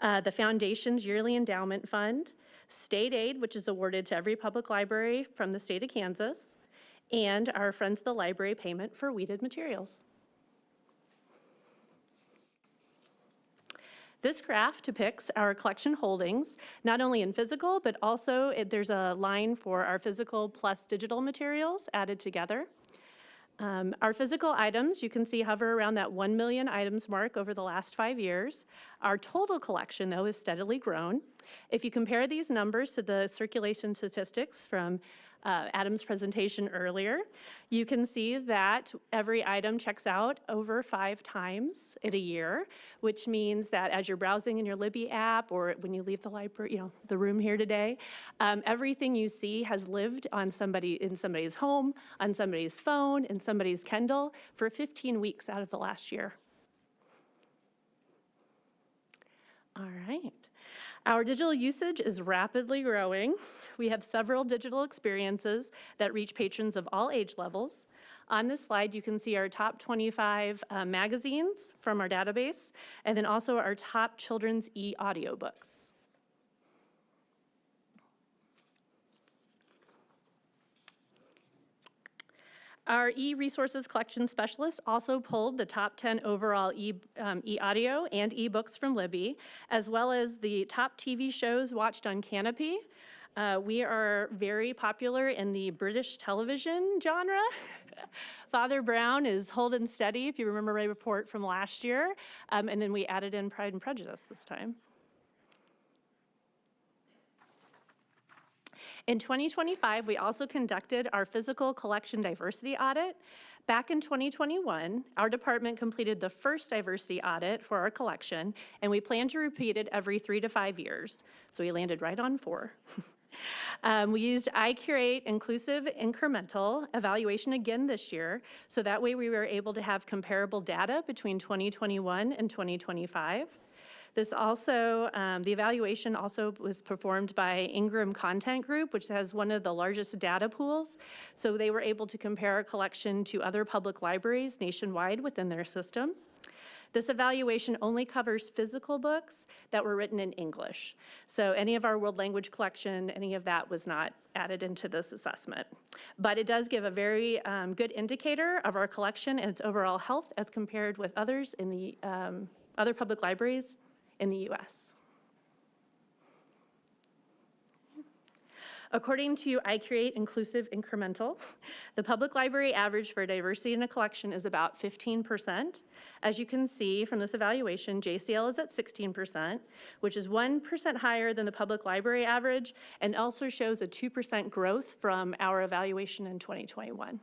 The Foundation's Yearly Endowment Fund, state aid, which is awarded to every public library from the state of Kansas, and our Friends of the Library payment for weeded materials. This graph depicts our collection holdings, not only in physical, but also there's a line for our physical plus digital materials added together. Our physical items, you can see, hover around that 1 million items mark over the last 5 years. Our total collection, though, has steadily grown. If you compare these numbers to the circulation statistics from Adam's presentation earlier, you can see that every item checks out over 5 times in a year, which means that as you're browsing in your Libby app or when you leave the library, you know, the room here today, everything you see has lived on in somebody's home, on somebody's phone, in somebody's Kindle for 15 weeks out of the last year. All right. Our digital usage is rapidly growing. We have several digital experiences that reach patrons of all age levels. On this slide, you can see our top 25 magazines from our database, and then also our top children's e-audiobooks. Our e-resources collection specialist also pulled the top 10 overall e-audio and e-books from Libby, as well as the top TV shows watched on Canopy. We are very popular in the British television genre. Father Brown is holding steady, if you remember my report from last year, and then we added in Pride and Prejudice this time. In 2025, we also conducted our physical collection diversity audit. Back in 2021, our department completed the first diversity audit for our collection, and we plan to repeat it every 3 to 5 years. So we landed right on 4. We used iCurate Inclusive Incremental evaluation again this year, so that way we were able to have comparable data between 2021 and 2025. This also, the evaluation also was performed by Ingram Content Group, which has one of the largest data pools. So they were able to compare our collection to other public libraries nationwide within their system. This evaluation only covers physical books that were written in English. So any of our world language collection, any of that was not added into this assessment. But it does give a very good indicator of our collection and its overall health as compared with others in the other public libraries in the US. According to iCreate Inclusive Incremental, the public library average for diversity in a collection is about 15%. As you can see from this evaluation, JCL is at 16%, which is 1% higher than the public library average, and also shows a 2% growth from our evaluation in 2021.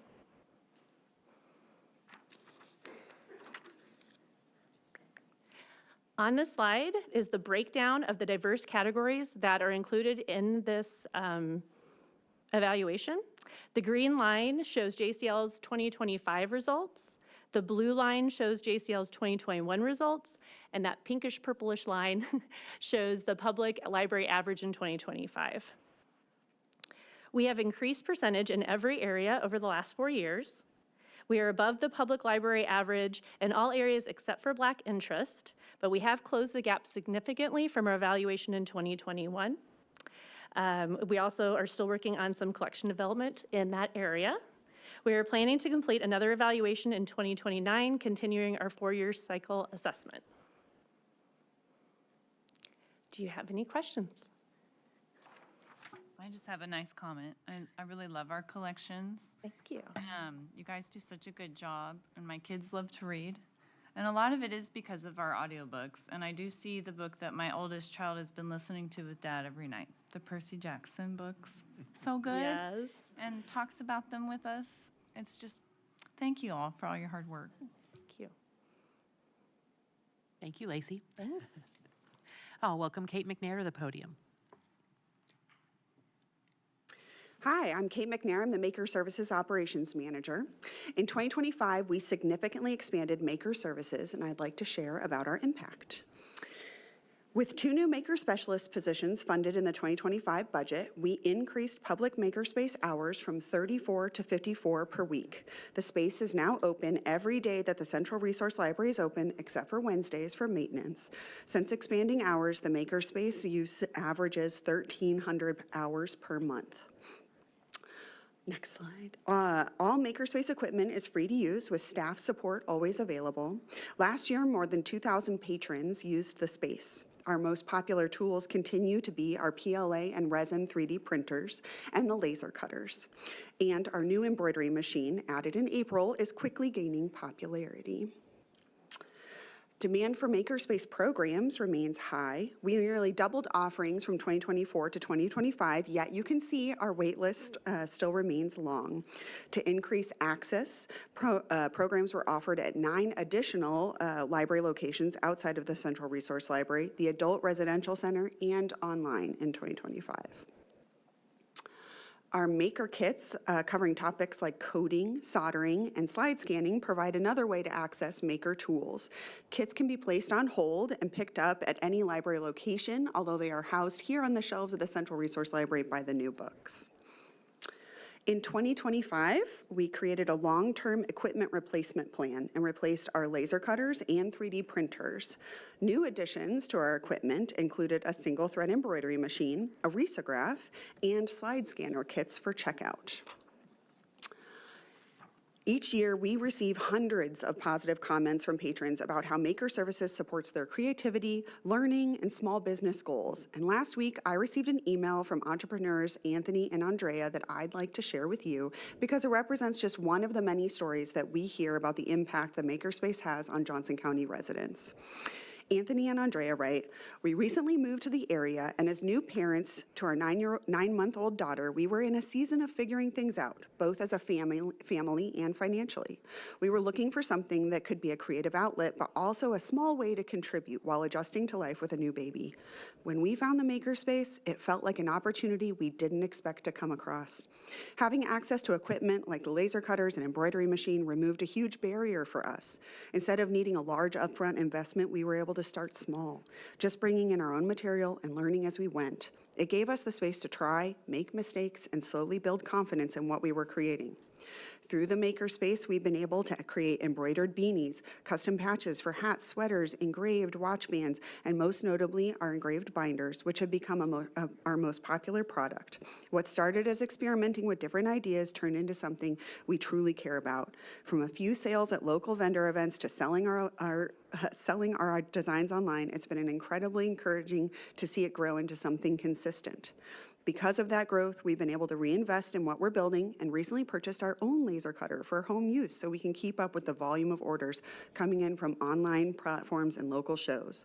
On this slide is the breakdown of the diverse categories that are included in this evaluation. The green line shows JCL's 2025 results. The blue line shows JCL's 2021 results, and that pinkish purplish line shows the public library average in 2025. We have increased percentage in every area over the last 4 years. We are above the public library average in all areas except for Black interest, but we have closed the gap significantly from our evaluation in 2021. We also are still working on some collection development in that area. We are planning to complete another evaluation in 2029, continuing our 4-year cycle assessment. Do you have any questions? I just have a nice comment. I really love our collections. Thank you. You guys do such a good job, and my kids love to read. And a lot of it is because of our audiobooks. And I do see the book that my oldest child has been listening to with Dad every night, the Percy Jackson books. So good. Yes. And talks about them with us. It's just, thank you all for all your hard work. Thank you. Thank you, Lacey. Thanks. I'll welcome Kate McNair to the podium. Hi, I'm Kate McNair. I'm the Maker Services Operations Manager. In 2025, we significantly expanded Maker Services, and I'd like to share about our impact. With 2 new Maker Specialist positions funded in the 2025 budget, we increased public makerspace hours from 34 to 54 per week. The space is now open every day that the Central Resource Library is open, except for Wednesdays for maintenance. Since expanding hours, the makerspace use averages 1,300 hours per month. Next slide. All makerspace equipment is free to use with staff support always available. Last year, more than 2,000 patrons used the space. Our most popular tools continue to be our PLA and resin 3D printers and the laser cutters. And our new embroidery machine, added in April, is quickly gaining popularity. Demand for makerspace programs remains high. We nearly doubled offerings from 2024 to 2025, yet you can see our wait list still remains long. To increase access, programs were offered at 9 additional library locations outside of the Central Resource Library, the Adult Residential Center, and online in 2025. Our maker kits, covering topics like coding, soldering, and slide scanning, provide another way to access maker tools. Kits can be placed on hold and picked up at any library location, although they are housed here on the shelves of the Central Resource Library by the new books. In 2025, we created a long-term equipment replacement plan and replaced our laser cutters and 3D printers. New additions to our equipment included a single-thread embroidery machine, a risograph, and slide scanner kits for checkout. Each year, we receive hundreds of positive comments from patrons about how Maker Services supports their creativity, learning, and small business goals. And last week, I received an email from entrepreneurs Anthony and Andrea that I'd like to share with you because it represents just one of the many stories that we hear about the impact the Makerspace has on Johnson County residents. Anthony and Andrea write, "We recently moved to the area, and as new parents to our 9-month-old daughter, we were in a season of figuring things out, both as a family and financially. We were looking for something that could be a creative outlet, but also a small way to contribute while adjusting to life with a new baby. When we found the Makerspace, it felt like an opportunity we didn't expect to come across. Having access to equipment like the laser cutters and embroidery machine removed a huge barrier for us. Instead of needing a large upfront investment, we were able to start small, just bringing in our own material and learning as we went. It gave us the space to try, make mistakes, and slowly build confidence in what we were creating. Through the Makerspace, we've been able to create embroidered beanies, custom patches for hats, sweaters, engraved watch bands, and most notably, our engraved binders, which have become our most popular product. What started as experimenting with different ideas turned into something we truly care about. From a few sales at local vendor events to selling our designs online, it's been incredibly encouraging to see it grow into something consistent. Because of that growth, we've been able to reinvest in what we're building and recently purchased our own laser cutter for home use so we can keep up with the volume of orders coming in from online platforms and local shows.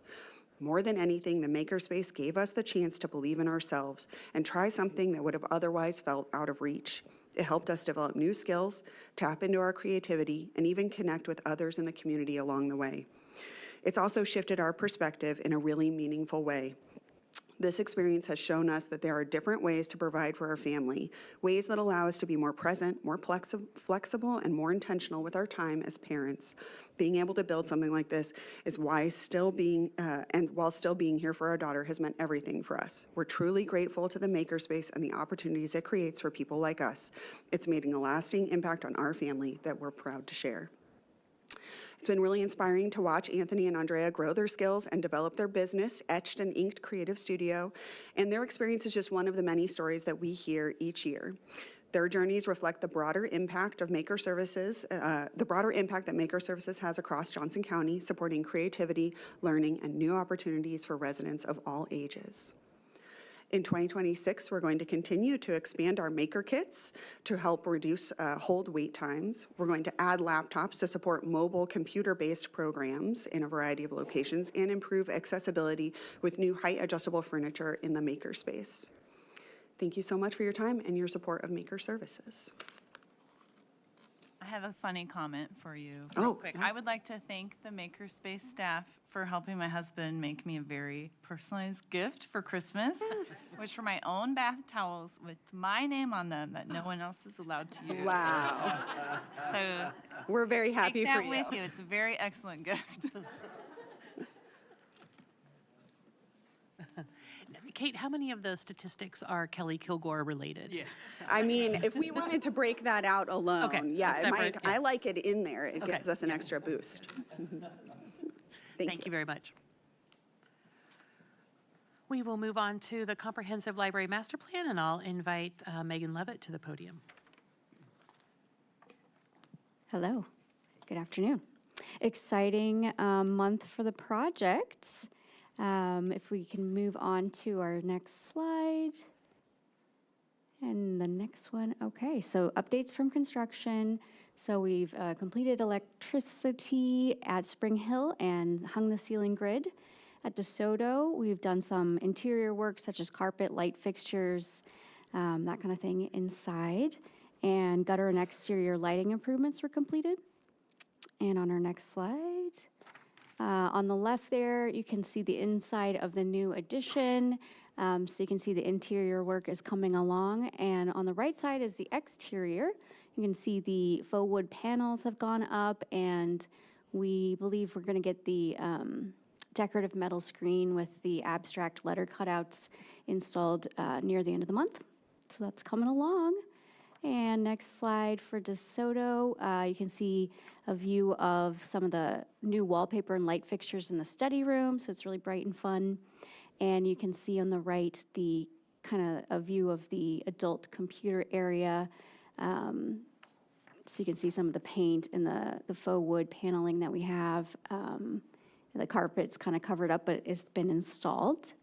More than anything, the Makerspace gave us the chance to believe in ourselves and try something that would have otherwise felt out of reach. It helped us develop new skills, tap into our creativity, and even connect with others in the community along the way. It's also shifted our perspective in a really meaningful way. This experience has shown us that there are different ways to provide for our family, ways that allow us to be more present, more flexible, and more intentional with our time as parents. Being able to build something like this is why while still being here for our daughter has meant everything for us. We're truly grateful to the Makerspace and the opportunities it creates for people like us. It's making a lasting impact on our family that we're proud to share. It's been really inspiring to watch Anthony and Andrea grow their skills and develop their business, Etched and Inked Creative Studio, and their experience is just one of the many stories that we hear each year. Their journeys reflect the broader impact of Maker Services, that Maker Services has across Johnson County, supporting creativity, learning, and new opportunities for residents of all ages. In 2026, we're going to continue to expand our maker kits to help reduce hold wait times. We're going to add laptops to support mobile computer-based programs in a variety of locations and improve accessibility with new height-adjustable furniture in the makerspace. Thank you so much for your time and your support of Maker Services. I have a funny comment for you Oh, real quick. yeah. I would like to thank the Makerspace staff for helping my husband make me a very personalized gift for Christmas, which were my own bath towels with my name on them that no one else is allowed to use. Wow. So We're very happy take that for you. with you. It's a very excellent gift. Kate, how many of the statistics are Kelly Kilgore related? Yeah. I mean, if we wanted to break that out alone, Okay, yeah, a separate, yeah. I like it in there. It Okay, gives us an yeah. extra boost. Thank you very much. We will move on to the Comprehensive Library Master Plan, and I'll invite Megan Levitt to the podium. Hello, good afternoon. Exciting month for the project. If we can move on to our next slide. And the next one, okay, so updates from construction. So we've completed electricity at Spring Hill and hung the ceiling grid. At DeSoto, we've done some interior work such as carpet, light fixtures, that kind of thing inside. And gutter and exterior lighting improvements were completed. And on our next slide, on the left there, you can see the inside of the new addition. So you can see the interior work is coming along. And on the right side is the exterior. You can see the faux wood panels have gone up, and we believe we're going to get the decorative metal screen with the abstract letter cutouts installed near the end of the month. So that's coming along. And next slide for DeSoto, you can see a view of some of the new wallpaper and light fixtures in the study room, so it's really bright and fun. And you can see on the right the kind of a view of the adult computer area. So you can see some of the paint and the faux wood paneling that we have. The carpet's kind of covered up, but it's been installed.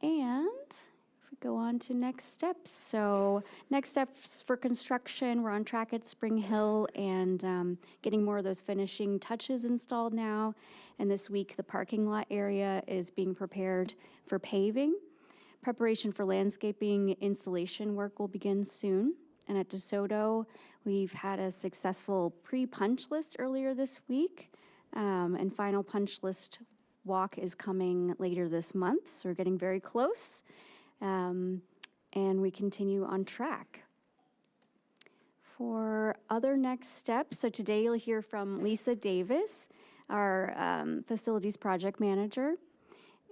And if we go on to next steps. So next steps for construction, we're on track at Spring Hill and getting more of those finishing touches installed now. And this week, the parking lot area is being prepared for paving. Preparation for landscaping installation work will begin soon. And at DeSoto, we've had a successful pre-punch list earlier this week. And final punch list walk is coming later this month. So we're getting very close. And we continue on track. For other next steps, so today you'll hear from Lisa Davis, our facilities project manager,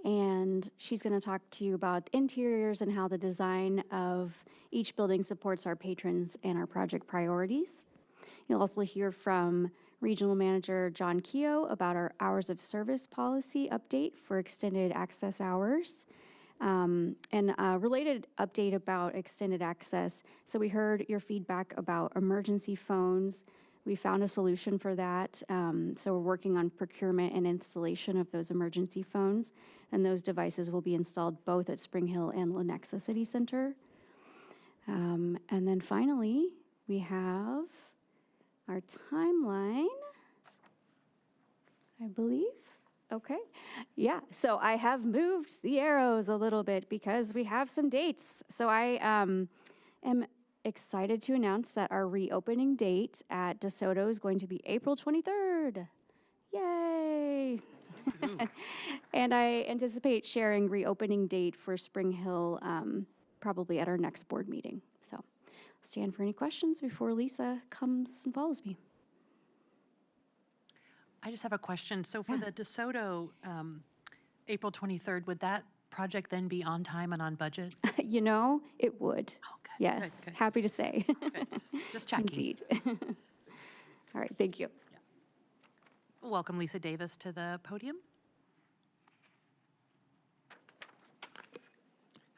and she's going to talk to you about interiors and how the design of each building supports our patrons and our project priorities. You'll also hear from Regional Manager John Keogh about our hours of service policy update for extended access hours. And a related update about extended access. So we heard your feedback about emergency phones. We found a solution for that. So we're working on procurement and installation of those emergency phones. And those devices will be installed both at Spring Hill and Lenexa City Center. And then finally, we have our timeline, I believe. Okay, yeah, so I have moved the arrows a little bit because we have some dates. So I am excited to announce that our reopening date at DeSoto is going to be April 23rd. Yay! And I anticipate sharing reopening date for Spring Hill probably at our next board meeting. So stand for any questions before Lisa comes and follows me. I just have a question. So for the DeSoto, April 23rd, would that project then be on time and on budget? You know, it would. Oh, good, Yes, good. happy to say. Good, just checking. Indeed. All right, thank you. Welcome Lisa Davis to the podium.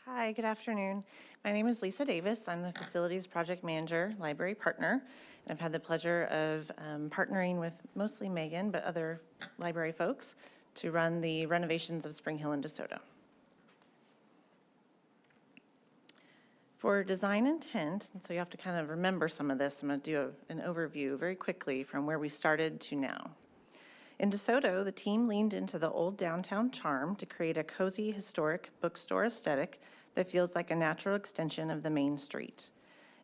Hi, good afternoon. My name is Lisa Davis. I'm the Facilities Project Manager, Library Partner, and I've had the pleasure of partnering with mostly Megan, but other library folks to run the renovations of Spring Hill and DeSoto. For design intent, and so you have to kind of remember some of this, I'm going to do an overview very quickly from where we started to now. In DeSoto, the team leaned into the old downtown charm to create a cozy, historic bookstore aesthetic that feels like a natural extension of the main street.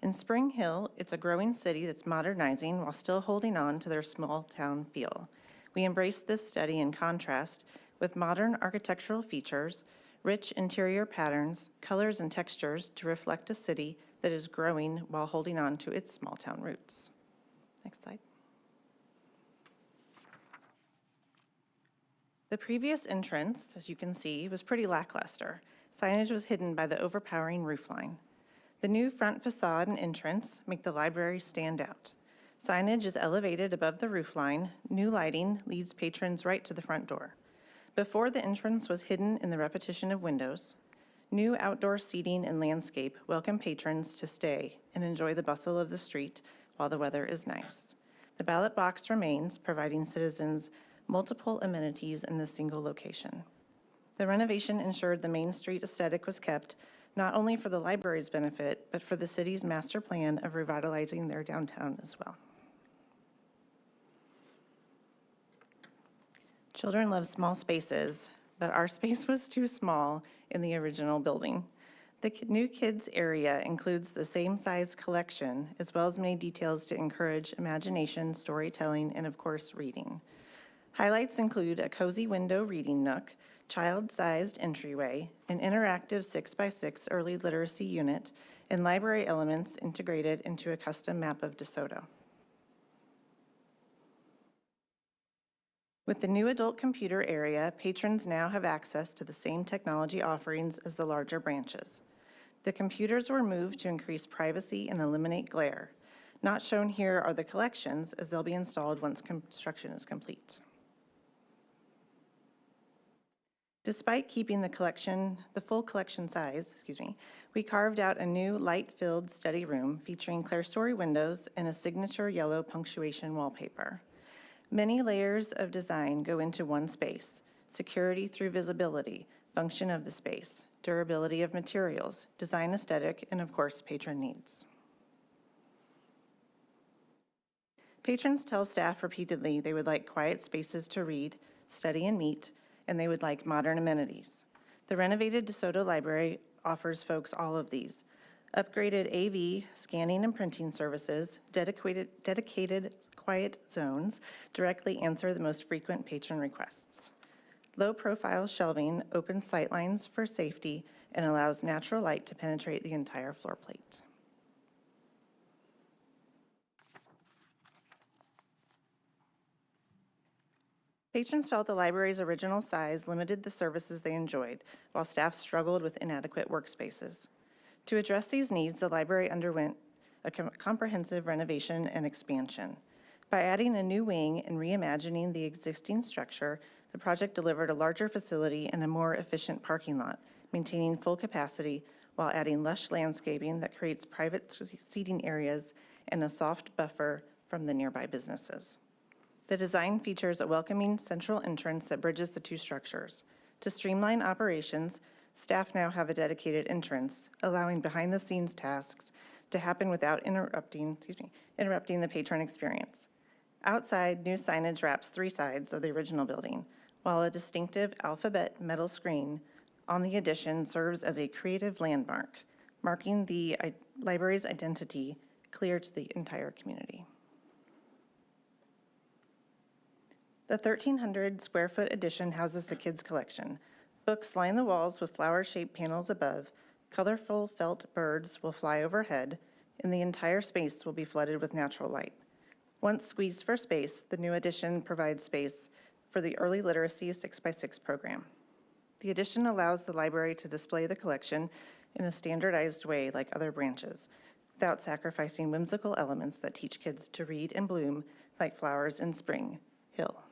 In Spring Hill, it's a growing city that's modernizing while still holding on to their small town feel. We embraced this study in contrast with modern architectural features, rich interior patterns, colors, and textures to reflect a city that is growing while holding on to its small town roots. Next slide. The previous entrance, as you can see, was pretty lackluster. Signage was hidden by the overpowering roofline. The new front facade and entrance make the library stand out. Signage is elevated above the roofline. New lighting leads patrons right to the front door. Before, the entrance was hidden in the repetition of windows. New outdoor seating and landscape welcome patrons to stay and enjoy the bustle of the street while the weather is nice. The ballot box remains, providing citizens multiple amenities in this single location. The renovation ensured the Main Street aesthetic was kept, not only for the library's benefit, but for the city's master plan of revitalizing their downtown as well. Children love small spaces, but our space was too small in the original building. The new kids area includes the same size collection, as well as many details to encourage imagination, storytelling, and of course, reading. Highlights include a cozy window reading nook, child-sized entryway, an interactive 6x6 early literacy unit, and library elements integrated into a custom map of DeSoto. With the new adult computer area, patrons now have access to the same technology offerings as the larger branches. The computers were moved to increase privacy and eliminate glare. Not shown here are the collections, as they'll be installed once construction is complete. Despite keeping the full collection size, we carved out a new light-filled study room featuring clerestory windows and a signature yellow punctuation wallpaper. Many layers of design go into one space: security through visibility, function of the space, durability of materials, design aesthetic, and of course, patron needs. Patrons tell staff repeatedly they would like quiet spaces to read, study, and meet, and they would like modern amenities. The renovated DeSoto Library offers folks all of these: upgraded AV, scanning and printing services, dedicated quiet zones directly answer the most frequent patron requests. Low-profile shelving opens sightlines for safety and allows natural light to penetrate the entire floor plate. Patrons felt the library's original size limited the services they enjoyed, while staff struggled with inadequate workspaces. To address these needs, the library underwent a comprehensive renovation and expansion. By adding a new wing and reimagining the existing structure, the project delivered a larger facility and a more efficient parking lot, maintaining full capacity while adding lush landscaping that creates private seating areas and a soft buffer from the nearby businesses. The design features a welcoming central entrance that bridges the two structures. To streamline operations, staff now have a dedicated entrance, allowing behind-the-scenes tasks to happen without interrupting the patron experience. Outside, new signage wraps 3 sides of the original building, while a distinctive alphabet metal screen on the addition serves as a creative landmark, marking the library's identity clear to the entire community. The 1,300 square foot addition houses the kids' collection. Books line the walls with flower-shaped panels above. Colorful felt birds will fly overhead, and the entire space will be flooded with natural light. Once squeezed for space, the new addition provides space for the Early Literacy 6x6 program. The addition allows the library to display the collection in a standardized way like other branches, without sacrificing whimsical elements that teach kids to read and bloom like flowers in Spring Hill.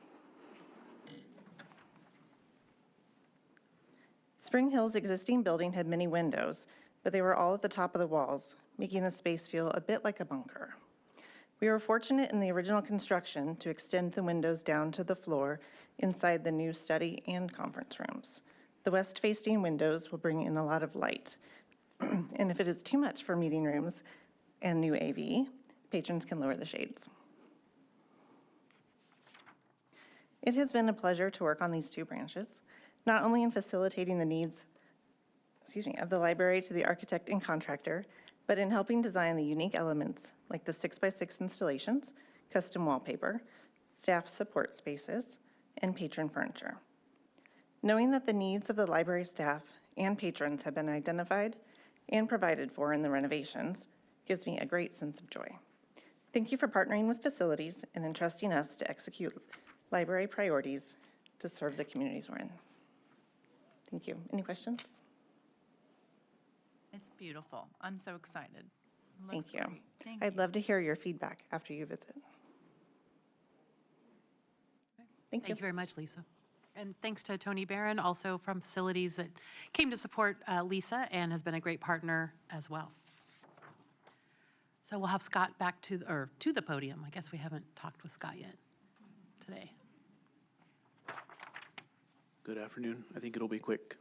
Spring Hill's existing building had many windows, but they were all at the top of the walls, making the space feel a bit like a bunker. We were fortunate in the original construction to extend the windows down to the floor inside the new study and conference rooms. The west-facing windows will bring in a lot of light. And if it is too much for meeting rooms and new AV, patrons can lower the shades. It has been a pleasure to work on these two branches, not only in facilitating the needs, of the library to the architect and contractor, but in helping design the unique elements like the 6x6 installations, custom wallpaper, staff support spaces, and patron furniture. Knowing that the needs of the library staff and patrons have been identified and provided for in the renovations gives me a great sense of joy. Thank you for partnering with facilities and entrusting us to execute library priorities to serve the communities we're in. Thank you. Any questions? It's beautiful. I'm so excited. Thank you. Thank I'd love to hear your feedback after you visit. Thank you very much, Lisa. And thanks to Tony Barron, also from Facilities, that came to support Lisa and has been a great partner as well. So we'll have Scott back to the podium. I guess we haven't talked with Scott yet today. Good afternoon. I think it'll be quick.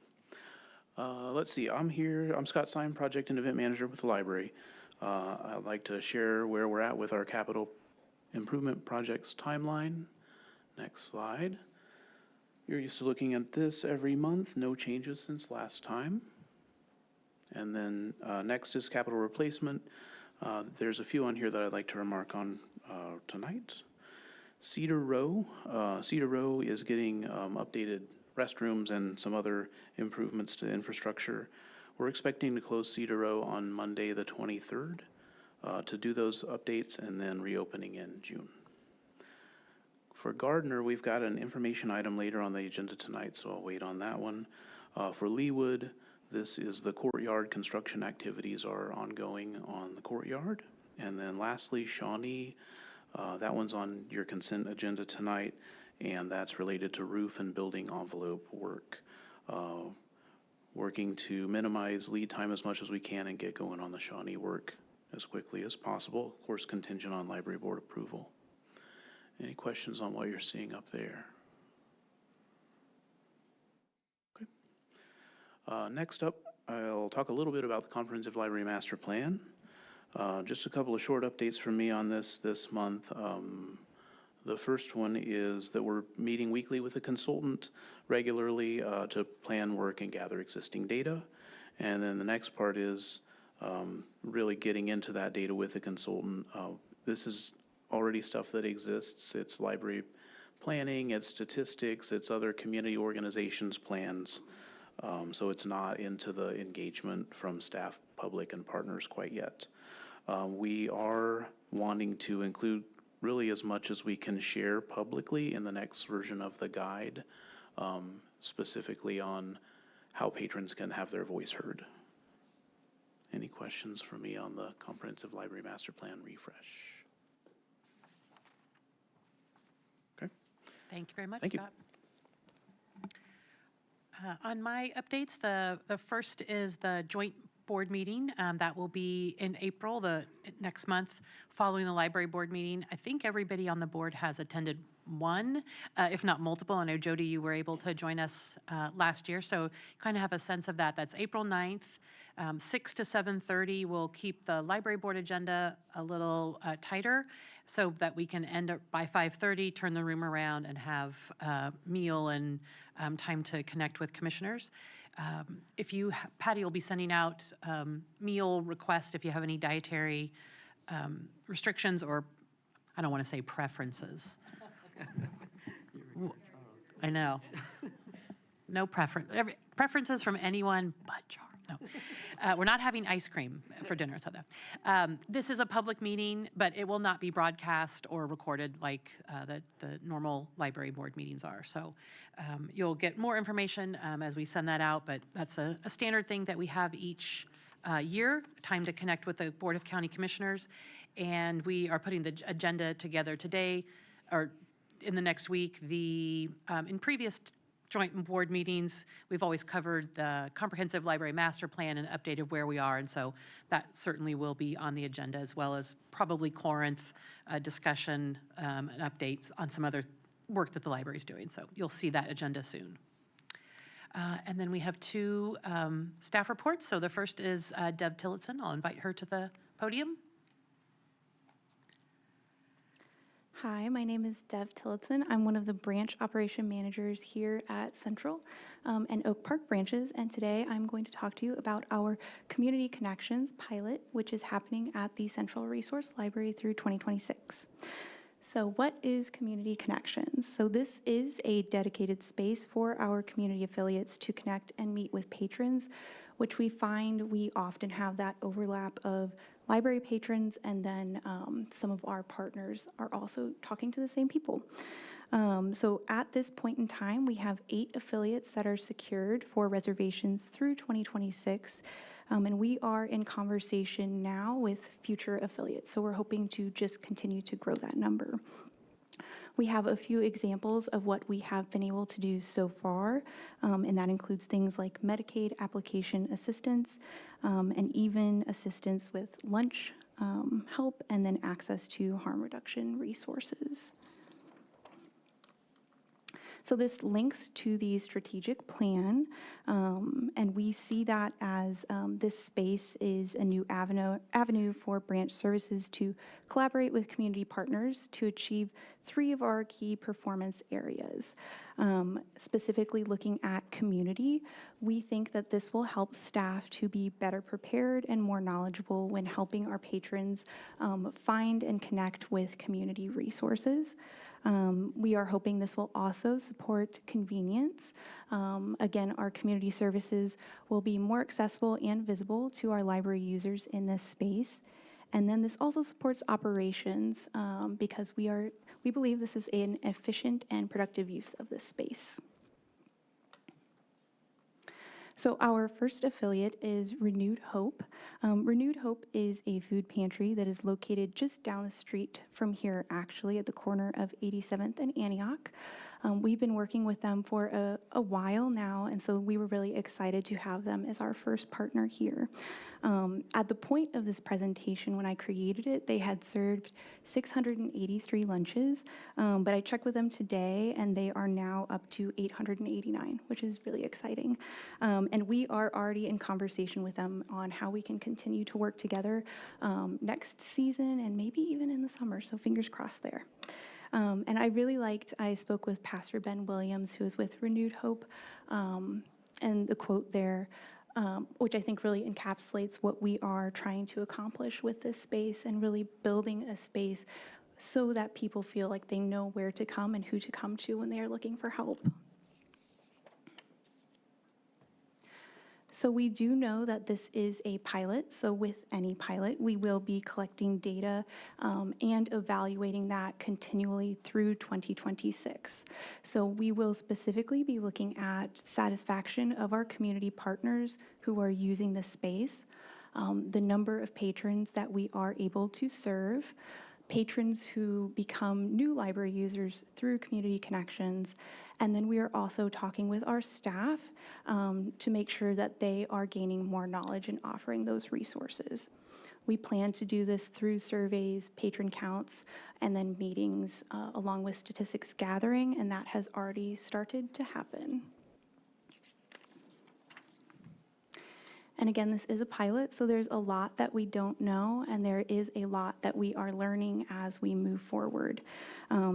Let's see, I'm Scott Syme, Project and Event Manager with the library. I'd like to share where we're at with our capital improvement projects timeline. Next slide. You're used to looking at this every month, no changes since last time. And then next is capital replacement. There's a few on here that I'd like to remark on tonight. Cedar Row is getting updated restrooms and some other improvements to infrastructure. We're expecting to close Cedar Row on Monday, the 23rd, to do those updates and then reopening in June. For Gardner, we've got an information item later on the agenda tonight, so I'll wait on that one. For Leawood, this is the courtyard construction activities are ongoing on the courtyard. And then lastly, Shawnee, that one's on your consent agenda tonight, and that's related to roof and building envelope work. Working to minimize lead time as much as we can and get going on the Shawnee work as quickly as possible, of course contingent on library board approval. Any questions on what you're seeing up there? Okay. Next up, I'll talk a little bit about the Comprehensive Library Master Plan. Just a couple of short updates from me on this month. The first one is that we're meeting weekly with a consultant regularly to plan work and gather existing data. And then the next part is really getting into that data with a consultant. This is already stuff that exists. It's library planning, it's statistics, it's other community organizations' plans. So it's not into the engagement from staff, public, and partners quite yet. We are wanting to include really as much as we can share publicly in the next version of the guide, specifically on how patrons can have their voice heard. Any questions for me on the Comprehensive Library Master Plan refresh? Okay. Thank you very much, Thank you. Scott. On my updates, the first is the joint board meeting. That will be in April, next month, following the library board meeting. I think everybody on the board has attended one, if not multiple. I know, Jody, you were able to join us last year, so kind of have a sense of that. That's April 9th, 6 to 7:30. We'll keep the library board agenda a little tighter so that we can end up by 5:30, turn the room around, and have meal and time to connect with commissioners. Patty will be sending out meal requests if you have any dietary restrictions or, I don't want to say preferences. I know. No preferences from anyone but Char. No. We're not having ice cream for dinner, so that. This is a public meeting, but it will not be broadcast or recorded like the normal library board meetings are. So you'll get more information as we send that out, but that's a standard thing that we have each year, time to connect with the Board of County Commissioners. And we are putting the agenda together today, or in the next week. In previous joint board meetings, we've always covered the comprehensive library master plan and updated where we are, and so that certainly will be on the agenda, as well as probably Corinth discussion and updates on some other work that the library is doing. So you'll see that agenda soon. And then we have two staff reports. So the first is Deb Tillotson. I'll invite her to the podium. Hi, my name is Deb Tillotson. I'm one of the branch operation managers here at Central and Oak Park branches, and today I'm going to talk to you about our Community Connections pilot, which is happening at the Central Resource Library through 2026. So what is Community Connections? So this is a dedicated space for our community affiliates to connect and meet with patrons, which we find we often have that overlap of library patrons, and then some of our partners are also talking to the same people. So at this point in time, we have 8 affiliates that are secured for reservations through 2026, and we are in conversation now with future affiliates. So we're hoping to just continue to grow that number. We have a few examples of what we have been able to do so far, and that includes things like Medicaid application assistance, and even assistance with lunch help, and then access to harm reduction resources. So this links to the strategic plan, and we see that as this space is a new avenue for branch services to collaborate with community partners to achieve 3 of our key performance areas. Specifically looking at community, we think that this will help staff to be better prepared and more knowledgeable when helping our patrons find and connect with community resources. We are hoping this will also support convenience. Again, our community services will be more accessible and visible to our library users in this space. And then this also supports operations because we believe this is an efficient and productive use of this space. So our first affiliate is Renewed Hope. Renewed Hope is a food pantry that is located just down the street from here, actually, at the corner of 87th and Antioch. We've been working with them for a while now, and so we were really excited to have them as our first partner here. At the point of this presentation, when I created it, they had served 683 lunches, but I checked with them today, and they are now up to 889, which is really exciting. And we are already in conversation with them on how we can continue to work together next season and maybe even in the summer, so fingers crossed there. And I spoke with Pastor Ben Williams, who is with Renewed Hope, and the quote there, which I think really encapsulates what we are trying to accomplish with this space and really building a space so that people feel like they know where to come and who to come to when they are looking for help. So we do know that this is a pilot. So with any pilot, we will be collecting data and evaluating that continually through 2026. So we will specifically be looking at satisfaction of our community partners who are using this space, the number of patrons that we are able to serve, patrons who become new library users through Community Connections, and then we are also talking with our staff to make sure that they are gaining more knowledge and offering those resources. We plan to do this through surveys, patron counts, and then meetings along with statistics gathering, and that has already started to happen. And again, this is a pilot, so there's a lot that we don't know, and there is a lot that we are learning as we move forward.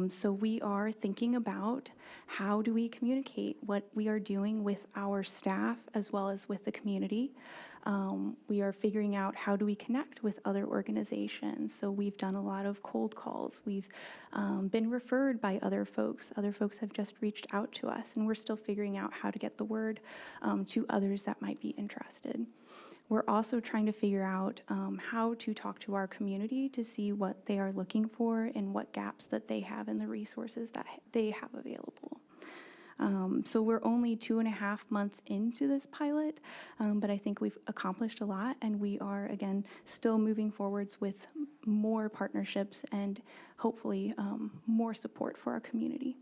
So we are thinking about how do we communicate what we are doing with our staff as well as with the community. We are figuring out how do we connect with other organizations. So we've done a lot of cold calls. We've been referred by other folks. Other folks have just reached out to us, and we're still figuring out how to get the word to others that might be interested. We're also trying to figure out how to talk to our community to see what they are looking for and what gaps that they have in the resources that they have available. So we're only 2.5 months into this pilot, but I think we've accomplished a lot, and we are, again, still moving forwards with more partnerships and hopefully more support for our community.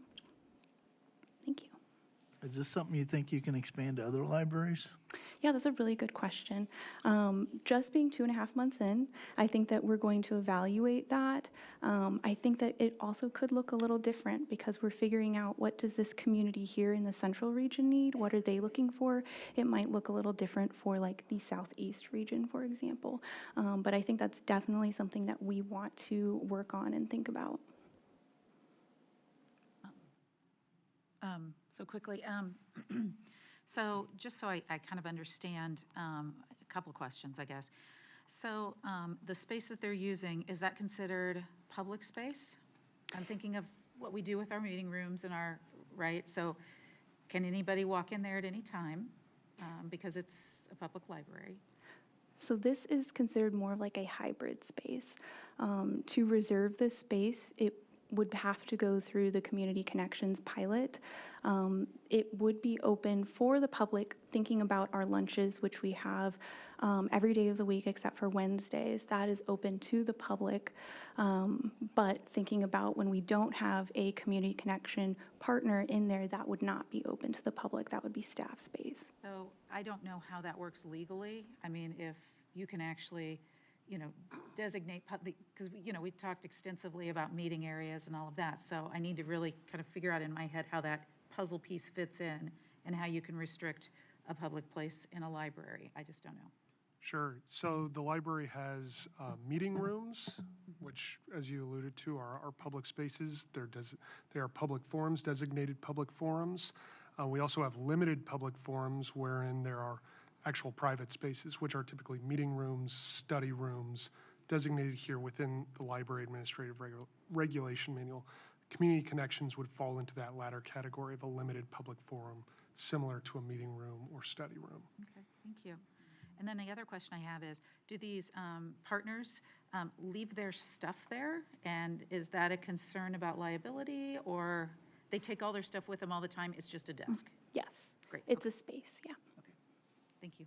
Thank you. Is this something you think you can expand to other libraries? Yeah, that's a really good question. Just being 2.5 months in, I think that we're going to evaluate that. I think that it also could look a little different because we're figuring out what does this community here in the central region need? What are they looking for? It might look a little different for like the southeast region, for example. But I think that's definitely something that we want to work on and think about. So quickly, so just so I kind of understand, a couple questions, I guess. So the space that they're using, is that considered public space? I'm thinking of what we do with our meeting rooms and our, right? So can anybody walk in there at any time because it's a public library? So this is considered more of like a hybrid space. To reserve this space, it would have to go through the Community Connections pilot. It would be open for the public, thinking about our lunches, which we have every day of the week except for Wednesdays. That is open to the public. But thinking about when we don't have a Community Connection partner in there, that would not be open to the public. That would be staff space. So I don't know how that works legally. I mean, if you can actually, designate public, because we talked extensively about meeting areas and all of that. So I need to really kind of figure out in my head how that puzzle piece fits in and how you can restrict a public place in a library. I just don't know. Sure. So the library has meeting rooms, which, as you alluded to, are public spaces. They are public forums, designated public forums. We also have limited public forums wherein there are actual private spaces, which are typically meeting rooms, study rooms, designated here within the Library Administrative Regulation Manual. Community Connections would fall into that latter category of a limited public forum, similar to a meeting room or study room. Okay, thank you. And then the other question I have is, do these partners leave their stuff there? And is that a concern about liability, or they take all their stuff with them all the time? It's just a desk? Yes. Great. It's a space, yeah. Thank you.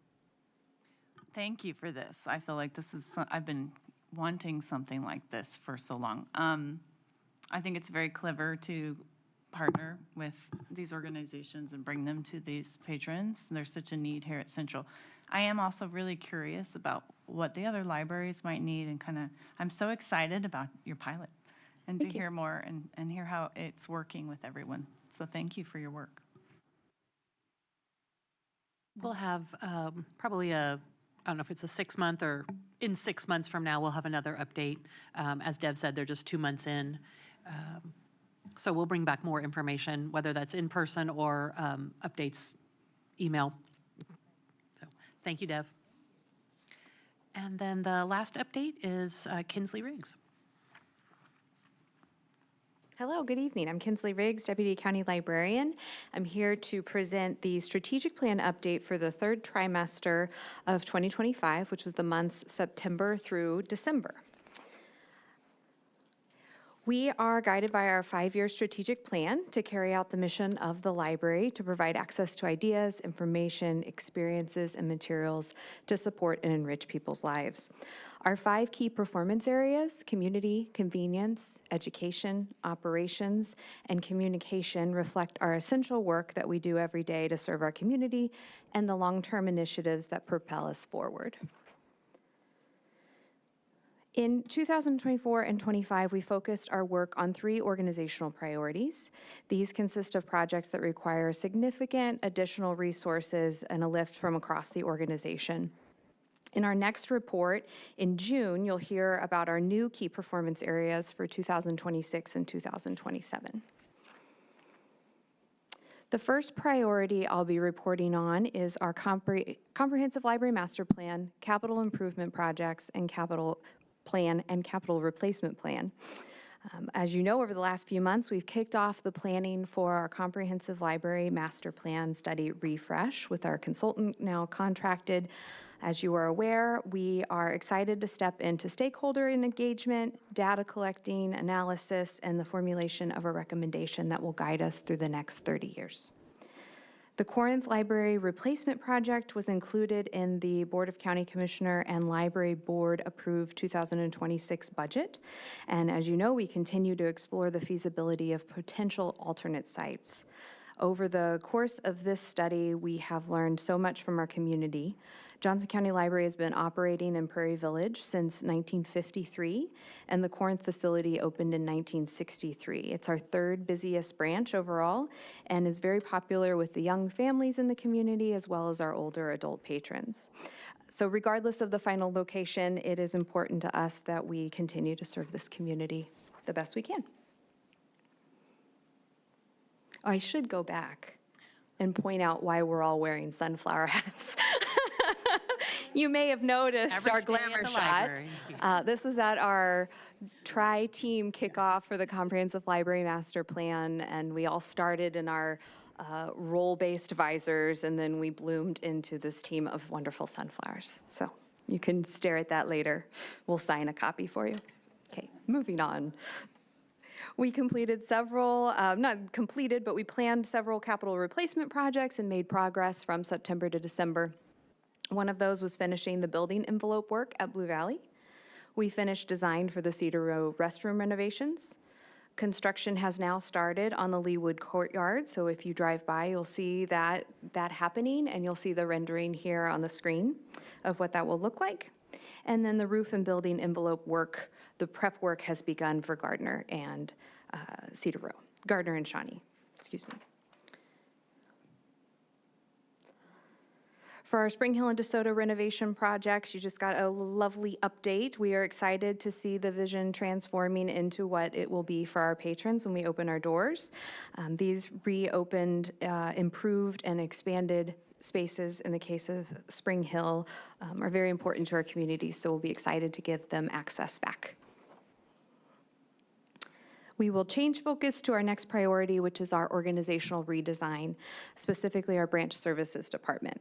Thank you for this. I feel like this is, I've been wanting something like this for so long. I think it's very clever to partner with these organizations and bring them to these patrons. There's such a need here at Central. I am also really curious about what the other libraries might need, and I'm so excited about your pilot and to hear more and hear how it's working with everyone. So thank you for your work. We'll have probably I don't know if it's a 6-month or in 6 months from now, we'll have another update. As Dev said, they're just 2 months in. So we'll bring back more information, whether that's in person or updates, email. So thank you, Dev. And then the last update is Kinsley Riggs. Hello, good evening. I'm Kinsley Riggs, Deputy County Librarian. I'm here to present the strategic plan update for the third trimester of 2025, which was the months September through December. We are guided by our 5-year strategic plan to carry out the mission of the library to provide access to ideas, information, experiences, and materials to support and enrich people's lives. Our 5 key performance areas, community, convenience, education, operations, and communication, reflect our essential work that we do every day to serve our community and the long-term initiatives that propel us forward. In 2024 and 25, we focused our work on 3 organizational priorities. These consist of projects that require significant additional resources and a lift from across the organization. In our next report in June, you'll hear about our new key performance areas for 2026 and 2027. The first priority I'll be reporting on is our comprehensive library master plan, capital improvement projects, and capital plan and capital replacement plan. As you know, over the last few months, we've kicked off the planning for our comprehensive library master plan study refresh with our consultant now contracted. As you are aware, we are excited to step into stakeholder engagement, data collecting, analysis, and the formulation of a recommendation that will guide us through the next 30 years. The Corinth Library Replacement Project was included in the Board of County Commissioner and Library Board approved 2026 budget. And as you know, we continue to explore the feasibility of potential alternate sites. Over the course of this study, we have learned so much from our community. Johnson County Library has been operating in Prairie Village since 1953, and the Corinth facility opened in 1963. It's our third busiest branch overall and is very popular with the young families in the community as well as our older adult patrons. So regardless of the final location, it is important to us that we continue to serve this community the best we can. I should go back and point out why we're all wearing sunflower hats. You may have noticed our glamour shot. This was at our tri-team kickoff for the Comprehensive Library Master Plan, and we all started in our role-based visors, and then we bloomed into this team of wonderful sunflowers. So you can stare at that later. We'll sign a copy for you. Okay, moving on. We completed several, not completed, but we planned several capital replacement projects and made progress from September to December. One of those was finishing the building envelope work at Blue Valley. We finished design for the Cedar Row restroom renovations. Construction has now started on the Leewood Courtyard, so if you drive by, you'll see that happening, and you'll see the rendering here on the screen of what that will look like. And then the roof and building envelope work, the prep work has begun for Gardner and Cedar Row, Gardner and Shawnee, excuse me. For our Spring Hill and DeSoto renovation projects, you just got a lovely update. We are excited to see the vision transforming into what it will be for our patrons when we open our doors. These reopened, improved, and expanded spaces in the case of Spring Hill are very important to our community, so we'll be excited to give them access back. We will change focus to our next priority, which is our organizational redesign, specifically our branch services department.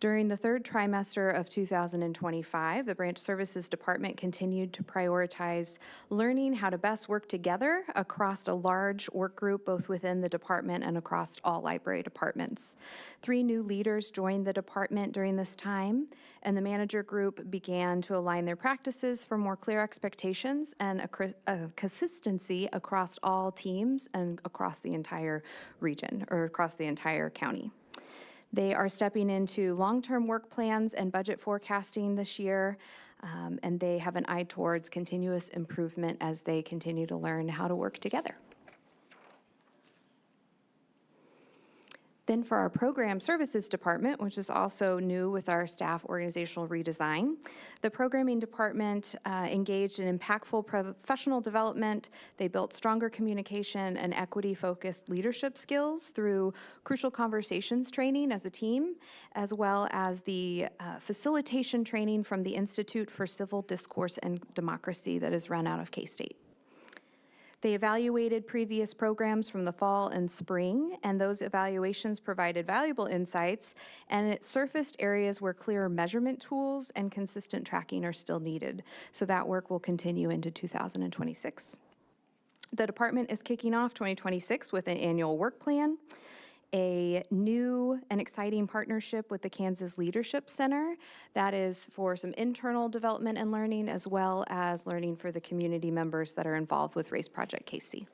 During the third trimester of 2025, the Branch Services Department continued to prioritize learning how to best work together across a large work group, both within the department and across all library departments. 3 new leaders joined the department during this time, and the manager group began to align their practices for more clear expectations and a consistency across all teams and across the entire region, or across the entire county. They are stepping into long-term work plans and budget forecasting this year, and they have an eye towards continuous improvement as they continue to learn how to work together. Then for our Program Services Department, which is also new with our staff organizational redesign, the Programming Department engaged in impactful professional development. They built stronger communication and equity-focused leadership skills through crucial conversations training as a team, as well as the facilitation training from the Institute for Civil Discourse and Democracy that is run out of K-State. They evaluated previous programs from the fall and spring, and those evaluations provided valuable insights, and it surfaced areas where clearer measurement tools and consistent tracking are still needed. So that work will continue into 2026. The department is kicking off 2026 with an annual work plan, a new and exciting partnership with the Kansas Leadership Center that is for some internal development and learning, as well as learning for the community members that are involved with Race Project KC.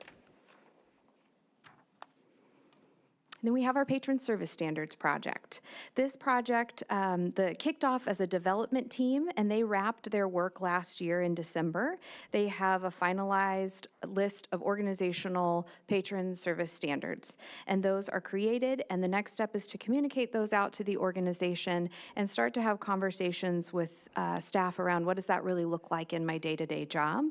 Then we have our Patron Service Standards project. This project kicked off as a development team, and they wrapped their work last year in December. They have a finalized list of organizational patron service standards, and those are created, and the next step is to communicate those out to the organization and start to have conversations with staff around what does that really look like in my day-to-day job.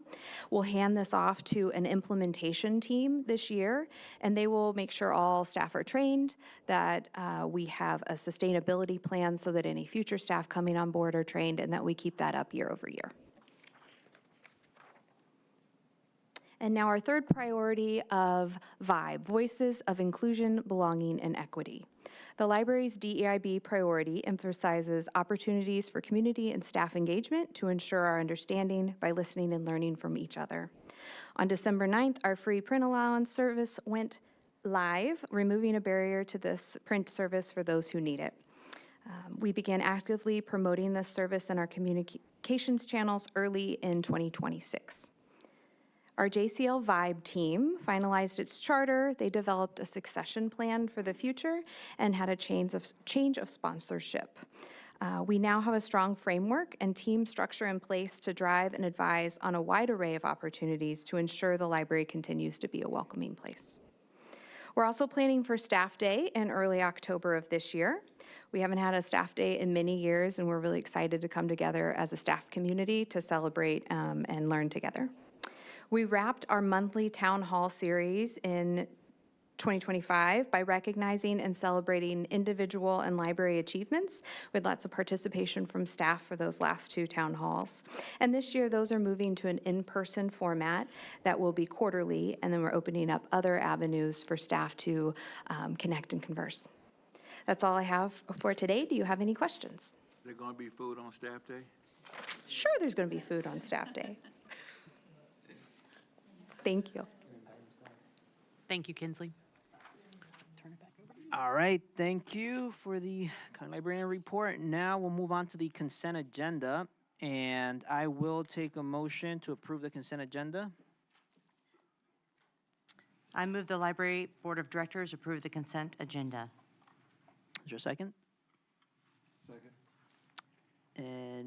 We'll hand this off to an implementation team this year, and they will make sure all staff are trained trained, that we have a sustainability plan so that any future staff coming on board are trained, and that we keep that up year over year. And now our third priority of VIBE, Voices of Inclusion, Belonging, and Equity. The library's DEIB priority emphasizes opportunities for community and staff engagement to ensure our understanding by listening and learning from each other. On December 9th, our free print allowance service went live, removing a barrier to this print service for those who need it. We began actively promoting this service in our communications channels early in 2026. Our JCL VIBE team finalized its charter. They developed a succession plan for the future and had a change of sponsorship. We now have a strong framework and team structure in place to drive and advise on a wide array of opportunities to ensure the library continues to be a welcoming place. We're also planning for Staff Day in early October of this year. We haven't had a staff day in many years, and we're really excited to come together as a staff community to celebrate and learn together. We wrapped our monthly town hall series in 2025 by recognizing and celebrating individual and library achievements with lots of participation from staff for those last two town halls. And this year, those are moving to an in-person format that will be quarterly, and then we're opening up other avenues for staff to connect and converse. That's all I have for today. Do you have any questions? Is there going to be food on staff day? Sure, there's going to be food on staff day. Thank you. Thank you, Kinsley. Turn it back over to you. All right, thank you for the county librarian report. Now we'll move on to the consent agenda, and I will take a motion to approve the consent agenda. I move the Library Board of Directors approve the consent agenda. Is there a second? Second.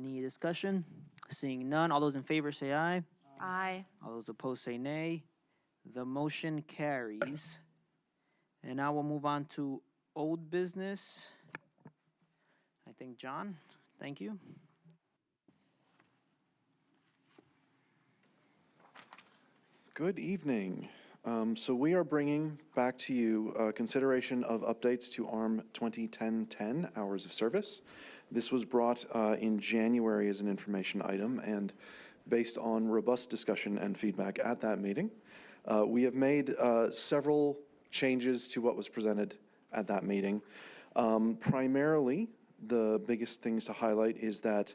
Any discussion? Seeing none, all those in favor say aye. Aye. All those opposed say nay. The motion carries. And now we'll move on to old business. I think John, thank you. Good evening. So we are bringing back to you consideration of updates to ARM 2010-10 hours of service. This was brought in January as an information item, and based on robust discussion and feedback at that meeting, we have made several changes to what was presented at that meeting. Primarily, the biggest things to highlight is that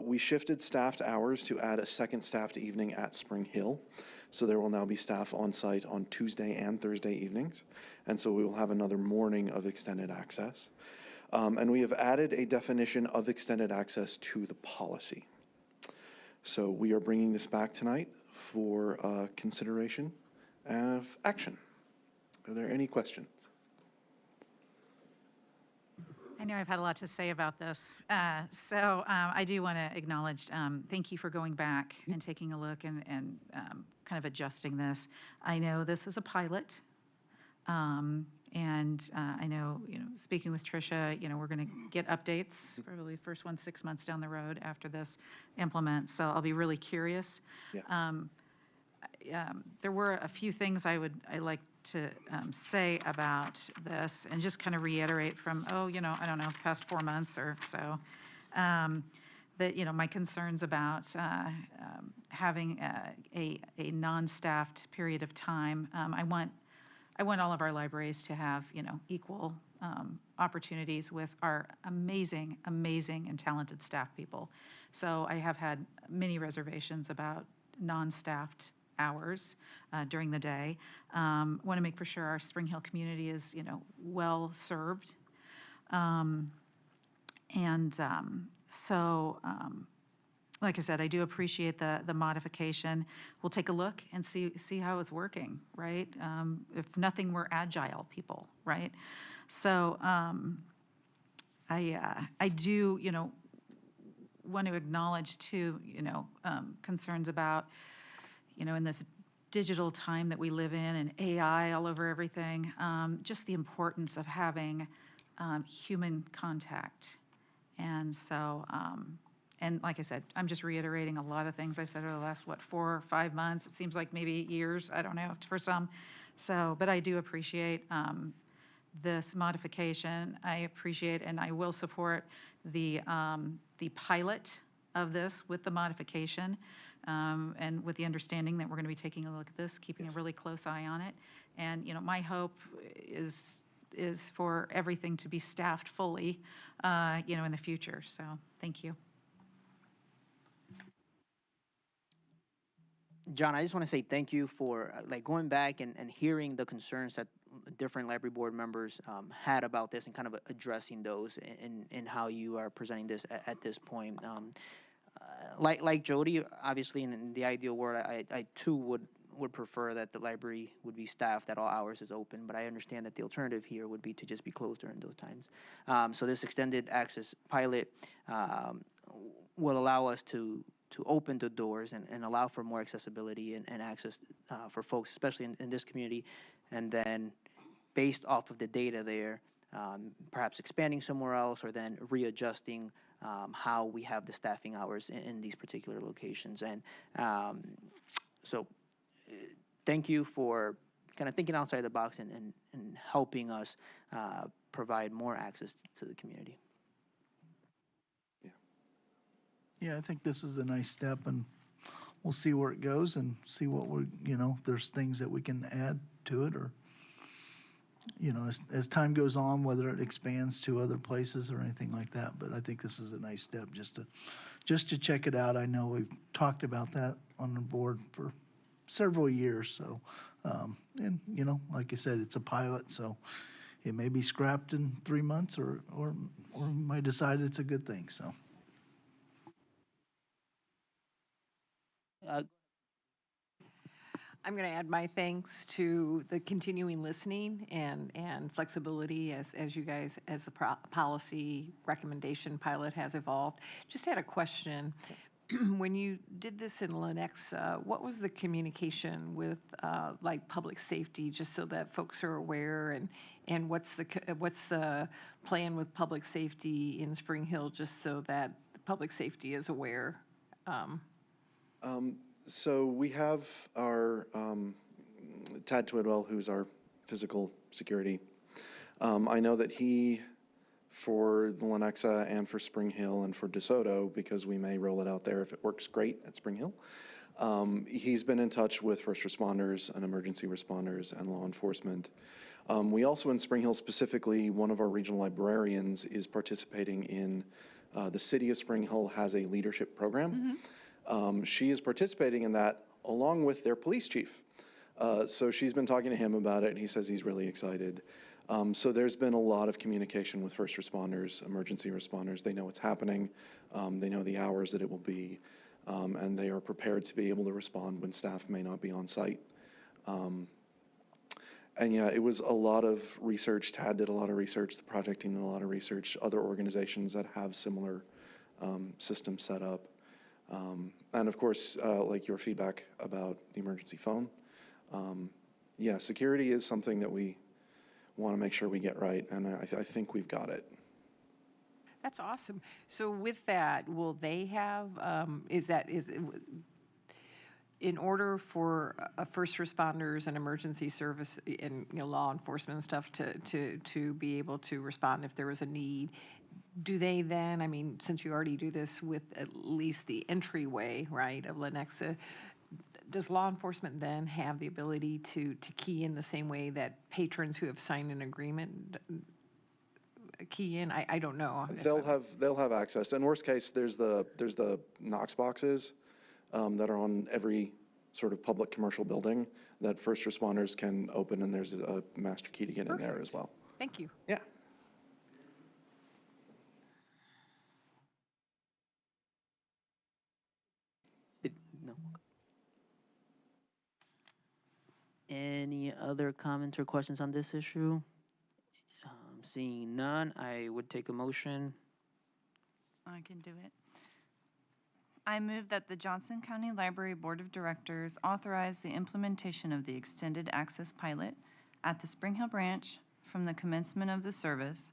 we shifted staffed hours to add a second staffed evening at Spring Hill. So there will now be staff on site on Tuesday and Thursday evenings. And so we will have another morning of extended access. And we have added a definition of extended access to the policy. So we are bringing this back tonight for consideration of action. Are there any questions? I know I've had a lot to say about this. So I do want to acknowledge, thank you for going back and taking a look and kind of adjusting this. I know this was a pilot. And I know, speaking with Tricia, we're going to get updates, probably the first one 6 months down the road after this implements. So I'll be really curious. Yeah. There were a few things I like to say about this and just kind of reiterate from, I don't know, the past 4 months or so, that, my concerns about having a non-staffed period of time. I want all of our libraries to have, equal opportunities with our amazing, amazing and talented staff people. So I have had many reservations about non-staffed hours during the day. Want to make for sure our Spring Hill community is, well served. Like I said, I do appreciate the modification. We'll take a look and see how it's working, right? If nothing, we're agile people, right? So I do, want to acknowledge too, concerns about, in this digital time that we live in and AI all over everything, just the importance of having human contact. And so, and like I said, I'm just reiterating a lot of things I've said over the last, 4 or 5 months. It seems like maybe years, I don't know, for some. So, but I do appreciate this modification. I appreciate and I will support the pilot of this with the modification, and with the understanding that we're going to be taking a look at this, keeping a really close eye on it. And, my hope is for everything to be staffed fully, in the future. So, thank you. John, I just want to say thank you for going back and hearing the concerns that different library board members had about this and kind of addressing those in how you are presenting this at this point. Like Jody, obviously, in the ideal world, I too would prefer that the library would be staffed at all hours is open, but I understand that the alternative here would be to just be closed during those times. So this extended access pilot will allow us to open the doors and allow for more accessibility and access for folks, especially in this community. And then based off of the data there, perhaps expanding somewhere else or then readjusting how we have the staffing hours in these particular locations. And so thank you for kind of thinking outside the box and helping us provide more access to the community. Yeah, I think this is a nice step, and we'll see where it goes and see what if there's things that we can add to it, or, as time goes on, whether it expands to other places or anything like that. But I think this is a nice step just to check it out. I know we've talked about that on the board for several years. So, and like I said, it's a pilot, so it may be scrapped in 3 months, or we might decide it's a good thing. So. I'm going to add my thanks to the continuing listening and flexibility as you guys, as the policy recommendation pilot has evolved. Just had a question. When you did this in Lenexa, what was the communication with public safety, just so that folks are aware, and what's the plan with public safety in Spring Hill, just so that public safety is aware? So we have our Tad Twidwell, who's our physical security. I know that he, for the Lenexa and for Spring Hill and for DeSoto, because we may roll it out there if it works great at Spring Hill, he's been in touch with first responders and emergency responders and law enforcement. We also, in Spring Hill specifically, one of our regional librarians is participating in the city of Spring Hill has a leadership program. She is participating in that along with their police chief. So she's been talking to him about it, and he says he's really excited. So there's been a lot of communication with first responders, emergency responders. They know what's happening. They know the hours that it will be, and they are prepared to be able to respond when staff may not be on site. And yeah, it was a lot of research. Tad did a lot of research. The project team did a lot of research. Other organizations that have similar systems set up. And of course, like your feedback about the emergency phone. Yeah, security is something that we want to make sure we get right, and I think we've got it. That's awesome. So with that, will they have, in order for first responders and emergency service and law enforcement and stuff to be able to respond if there was a need, do they then, since you already do this with at least the entryway, right, of Lenexa, does law enforcement then have the ability to key in the same way that patrons who have signed an agreement key in? I don't know. They'll have access. In worst case, there's the Knox boxes that are on every sort of public commercial building that first responders can open, and there's a master key to get in there as well. Thank you. Yeah. No. Any other comments or questions on this issue? Seeing none, I would take a motion. I can do it. I move that the Johnson County Library Board of Directors authorize the implementation of the extended access pilot at the Spring Hill branch from the commencement of the service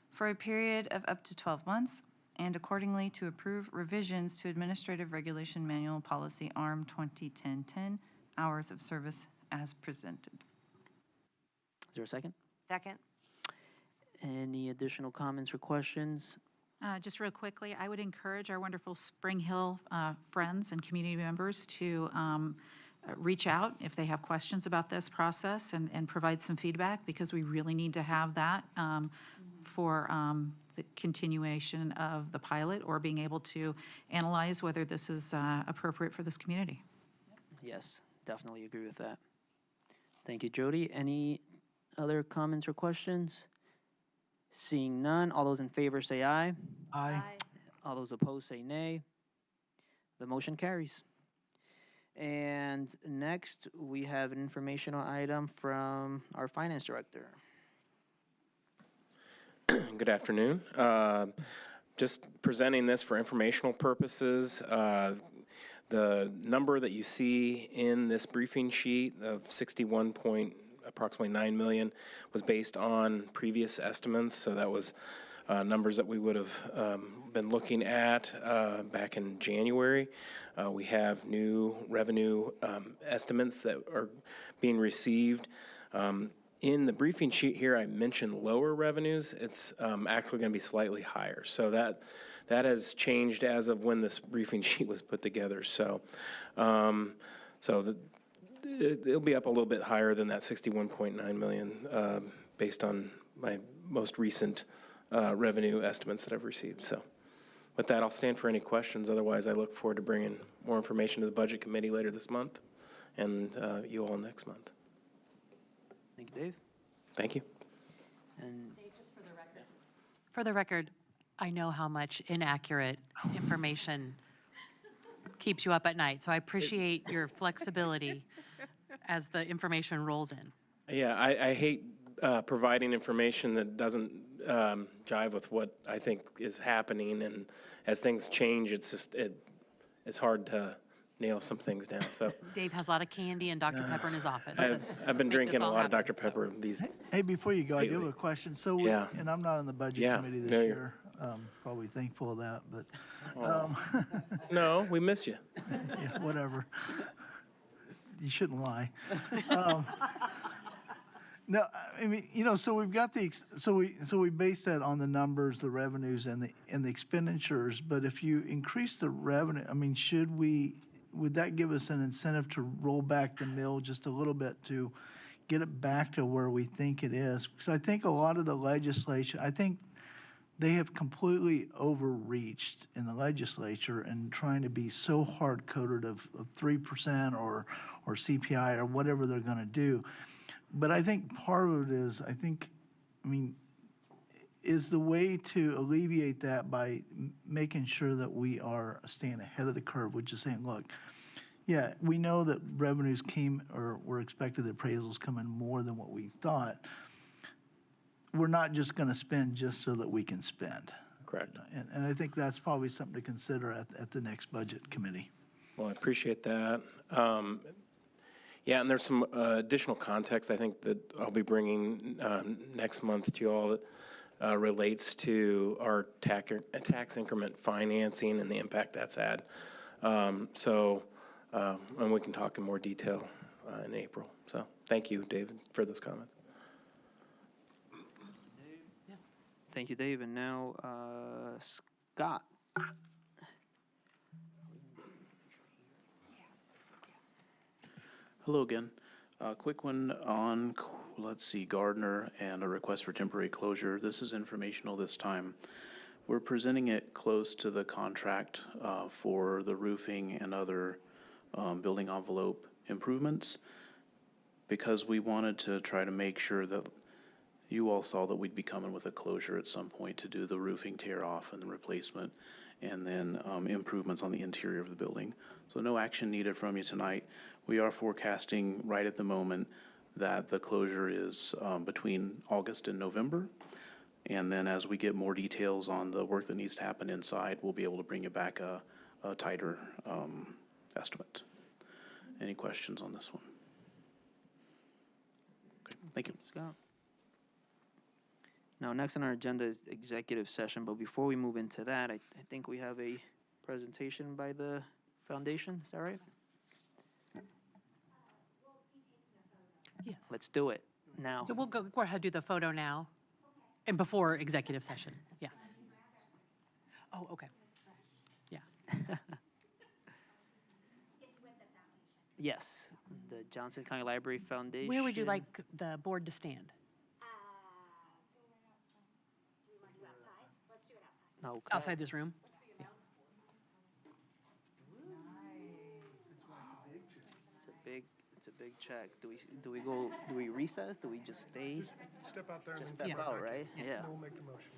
for a period of up to 12 months, and accordingly to approve revisions to Administrative Regulation Manual Policy ARM 2010-10, hours of service as presented. Is there a second? Second. Any additional comments or questions? Just real quickly, I would encourage our wonderful Spring Hill friends and community members to reach out if they have questions about this process and provide some feedback, because we really need to have that for the continuation of the pilot, or being able to analyze whether this is appropriate for this community. Yes, definitely agree with that. Thank you, Jody. Any other comments or questions? Seeing none, all those in favor say aye. Aye. All those opposed say nay. The motion carries. And next, we have an informational item from our finance director. Good afternoon. Just presenting this for informational purposes. The number that you see in this briefing sheet of approximately 9 million was based on previous estimates. So that was numbers that we would have been looking at back in January. We have new revenue estimates that are being received. In the briefing sheet here, I mentioned lower revenues. It's actually going to be slightly higher. So that has changed as of when this briefing sheet was put together. So, it'll be up a little bit higher than that 61.9 million based on my most recent revenue estimates that I've received. So, with that, I'll stand for any questions. Otherwise, I look forward to bringing more information to the Budget Committee later this month and you all next month. Thank you, Dave. Thank you. And For the record, I know how much inaccurate information keeps you up at night, so I appreciate your flexibility as the information rolls in. Yeah, I hate providing information that doesn't jive with what I think is happening, and as things change, it's hard to nail some things down. So Dave has a lot of candy and Dr. Pepper in his office. I've been make drinking this a all lot of happen, Dr. Pepper these. Hey, before you go, I do have lately. a question. So, Yeah. and I'm not on the budget Yeah, committee this no, you're- year. Probably thankful of that, but No, we miss you. yeah, whatever. You shouldn't lie. No, I mean, so we've got so we base that on the numbers, the revenues, and the expenditures. But if you increase the revenue, I mean, would that give us an incentive to roll back the mill just a little bit to get it back to where we think it is? Because I think a lot of the legislation, I think they have completely overreached in the legislature and trying to be so hard-coded of 3% or CPI or whatever they're going to do. But I think part of it is, is the way to alleviate that by making sure that we are staying ahead of the curve, which is saying, look, yeah, we know that revenues came or were expected, the appraisals come in more than what we thought. We're not just going to spend just so that we can spend. Correct. And I think that's probably something to consider at the next budget committee. Well, I appreciate that. Yeah, and there's some additional context I think that I'll be bringing next month to you all that relates to our tax increment financing and the impact that's had. And we can talk in more detail in April. So thank you, David, for those comments. Thank you, Dave. And now, Scott. Hello again. Quick one on, let's see, Gardner and a request for temporary closure. This is informational this time. We're presenting it close to the contract for the roofing and other building envelope improvements, because we wanted to try to make sure that you all saw that we'd be coming with a closure at some point to do the roofing tear off and the replacement, and then improvements on the interior of the building. So no action needed from you tonight. We are forecasting right at the moment that the closure is between August and November. And then as we get more details on the work that needs to happen inside, we'll be able to bring you back a tighter estimate. Any questions on this one? Okay, thank you. Scott. Now, next on our agenda is executive session, but before we move into that, I think we have a presentation by the foundation. Is that right? Yes. Let's do it now. So we'll go ahead and do the photo now. And before executive session, yeah. Oh, okay. Yeah. Yes, the Johnson County Library Foundation. Where would you like the board to stand? Okay. Outside this room? Yeah. It's a big check. Do we recess? Do we just stay? Step out there and Just then step come out, back in. right? Yeah. Then we'll make the motion.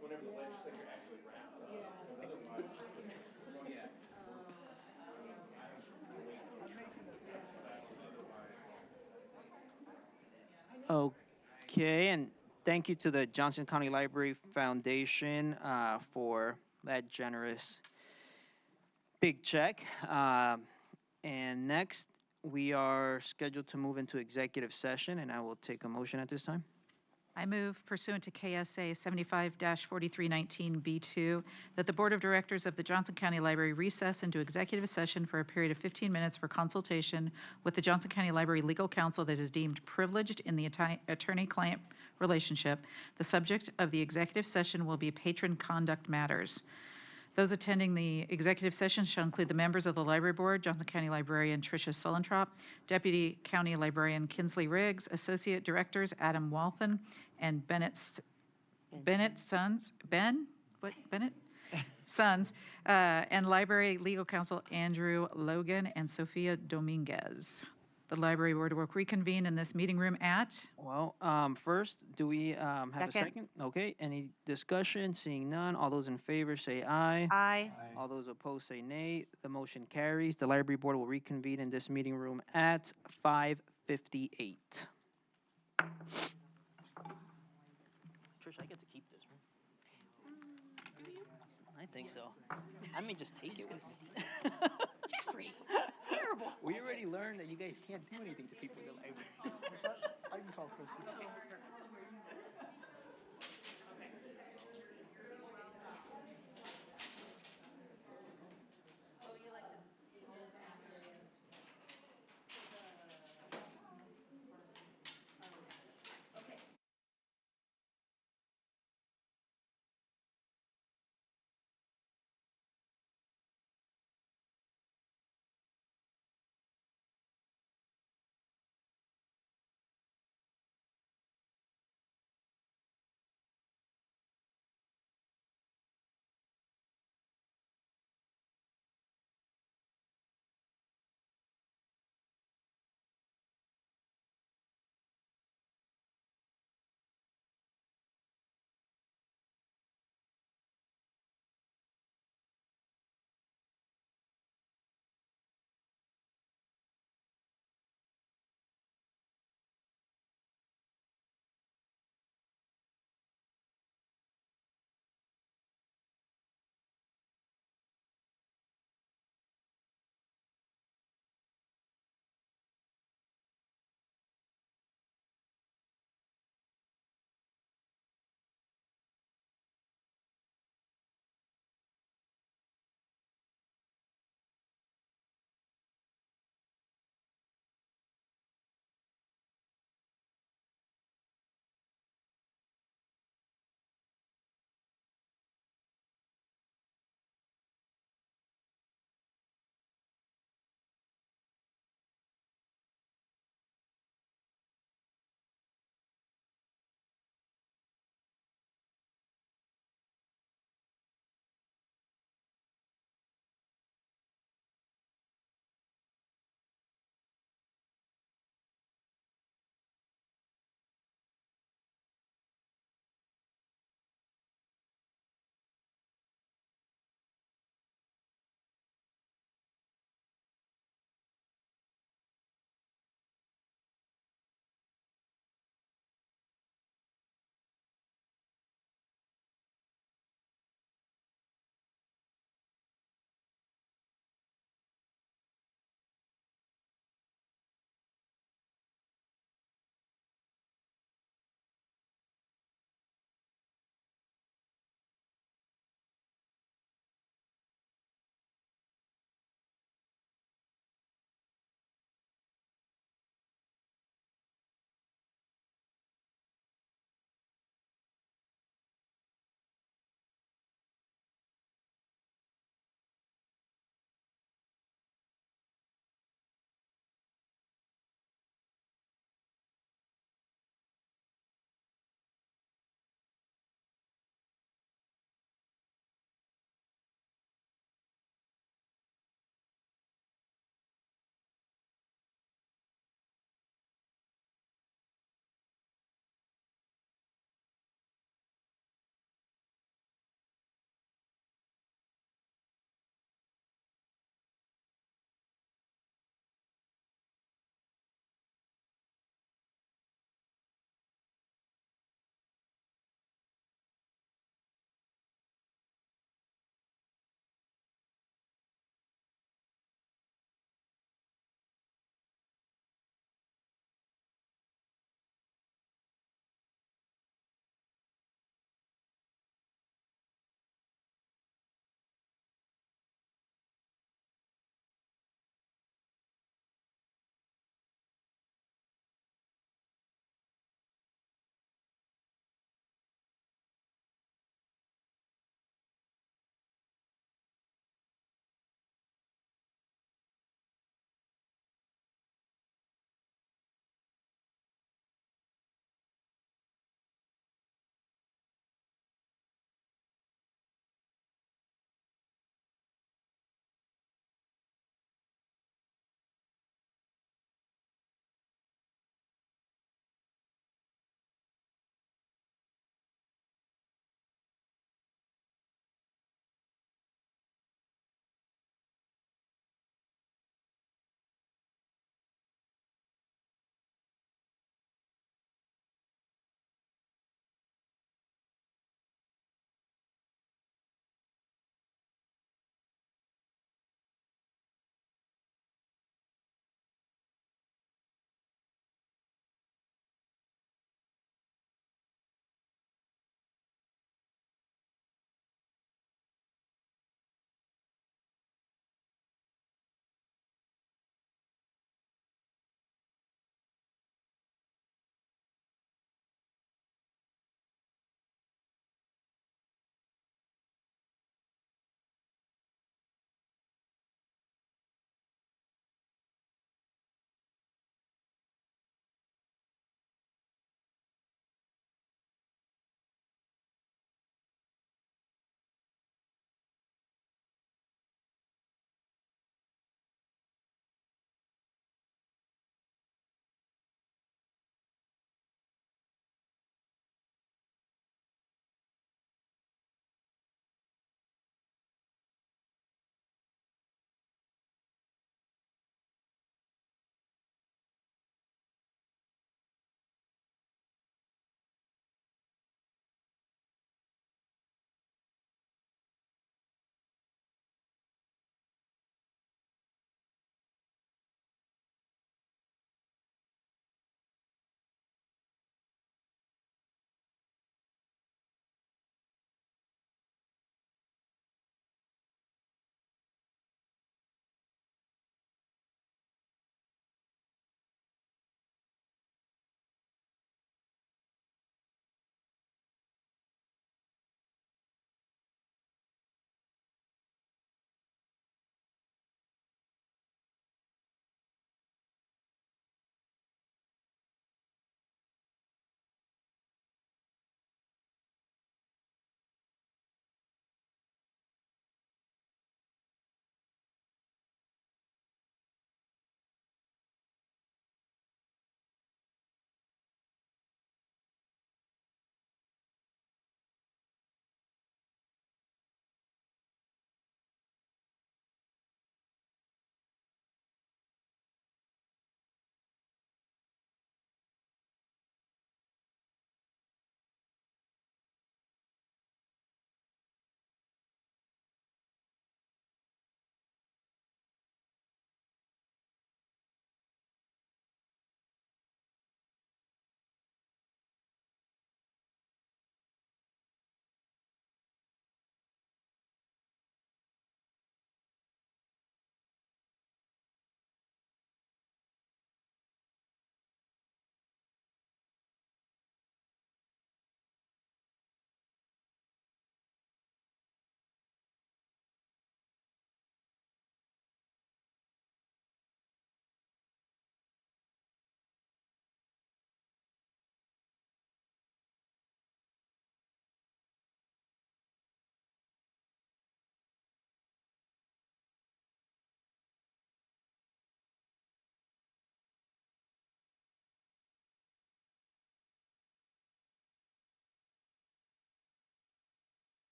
Whenever the legislature actually wraps up. Because otherwise, yeah. Okay, and thank you to the Johnson County Library Foundation for that generous big check. And next, we are scheduled to move into executive session, and I will take a motion at this time. I move pursuant to KSA 75-4319B2 that the Board of Directors of the Johnson County Library recess into executive session for a period of 15 minutes for consultation with the Johnson County Library Legal Counsel that is deemed privileged in the attorney-client relationship. The subject of the executive session will be patron conduct matters. Those attending the executive session shall include the members of the Library Board, Johnson County Librarian Tricia Sulentrop, Deputy County Librarian Kinsley Riggs, Associate Directors Adam Walthen and Bennett's Sons, Sons, and Library Legal Counsel Andrew Logan and Sophia Dominguez. The Library Board will reconvene in this meeting room at Well, first, do we have a Second. second? Okay, any discussion? Seeing none, all those in favor say aye. Aye. All those opposed say nay. The motion carries. The Library Board will reconvene in this meeting room at 5:58. Trish, I get to keep this, right? I think so. I may just take it with me. Jeffrey, terrible. We already learned that you guys can't do anything to people in the library. I can call Chris.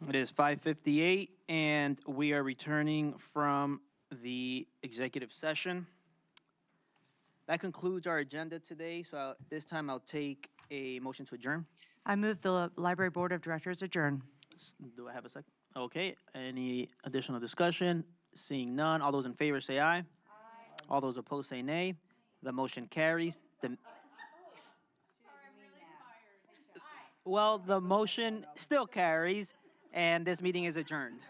It is 5:58, and we are returning from the executive session. That concludes our agenda today, so this time I'll take a motion to adjourn. I move the Library Board of Directors adjourn. Do I have a second? Okay, any additional discussion? Seeing none, all those in favor say aye. Aye. All those opposed say nay. The motion carries. Well, the motion still carries, and this meeting is adjourned.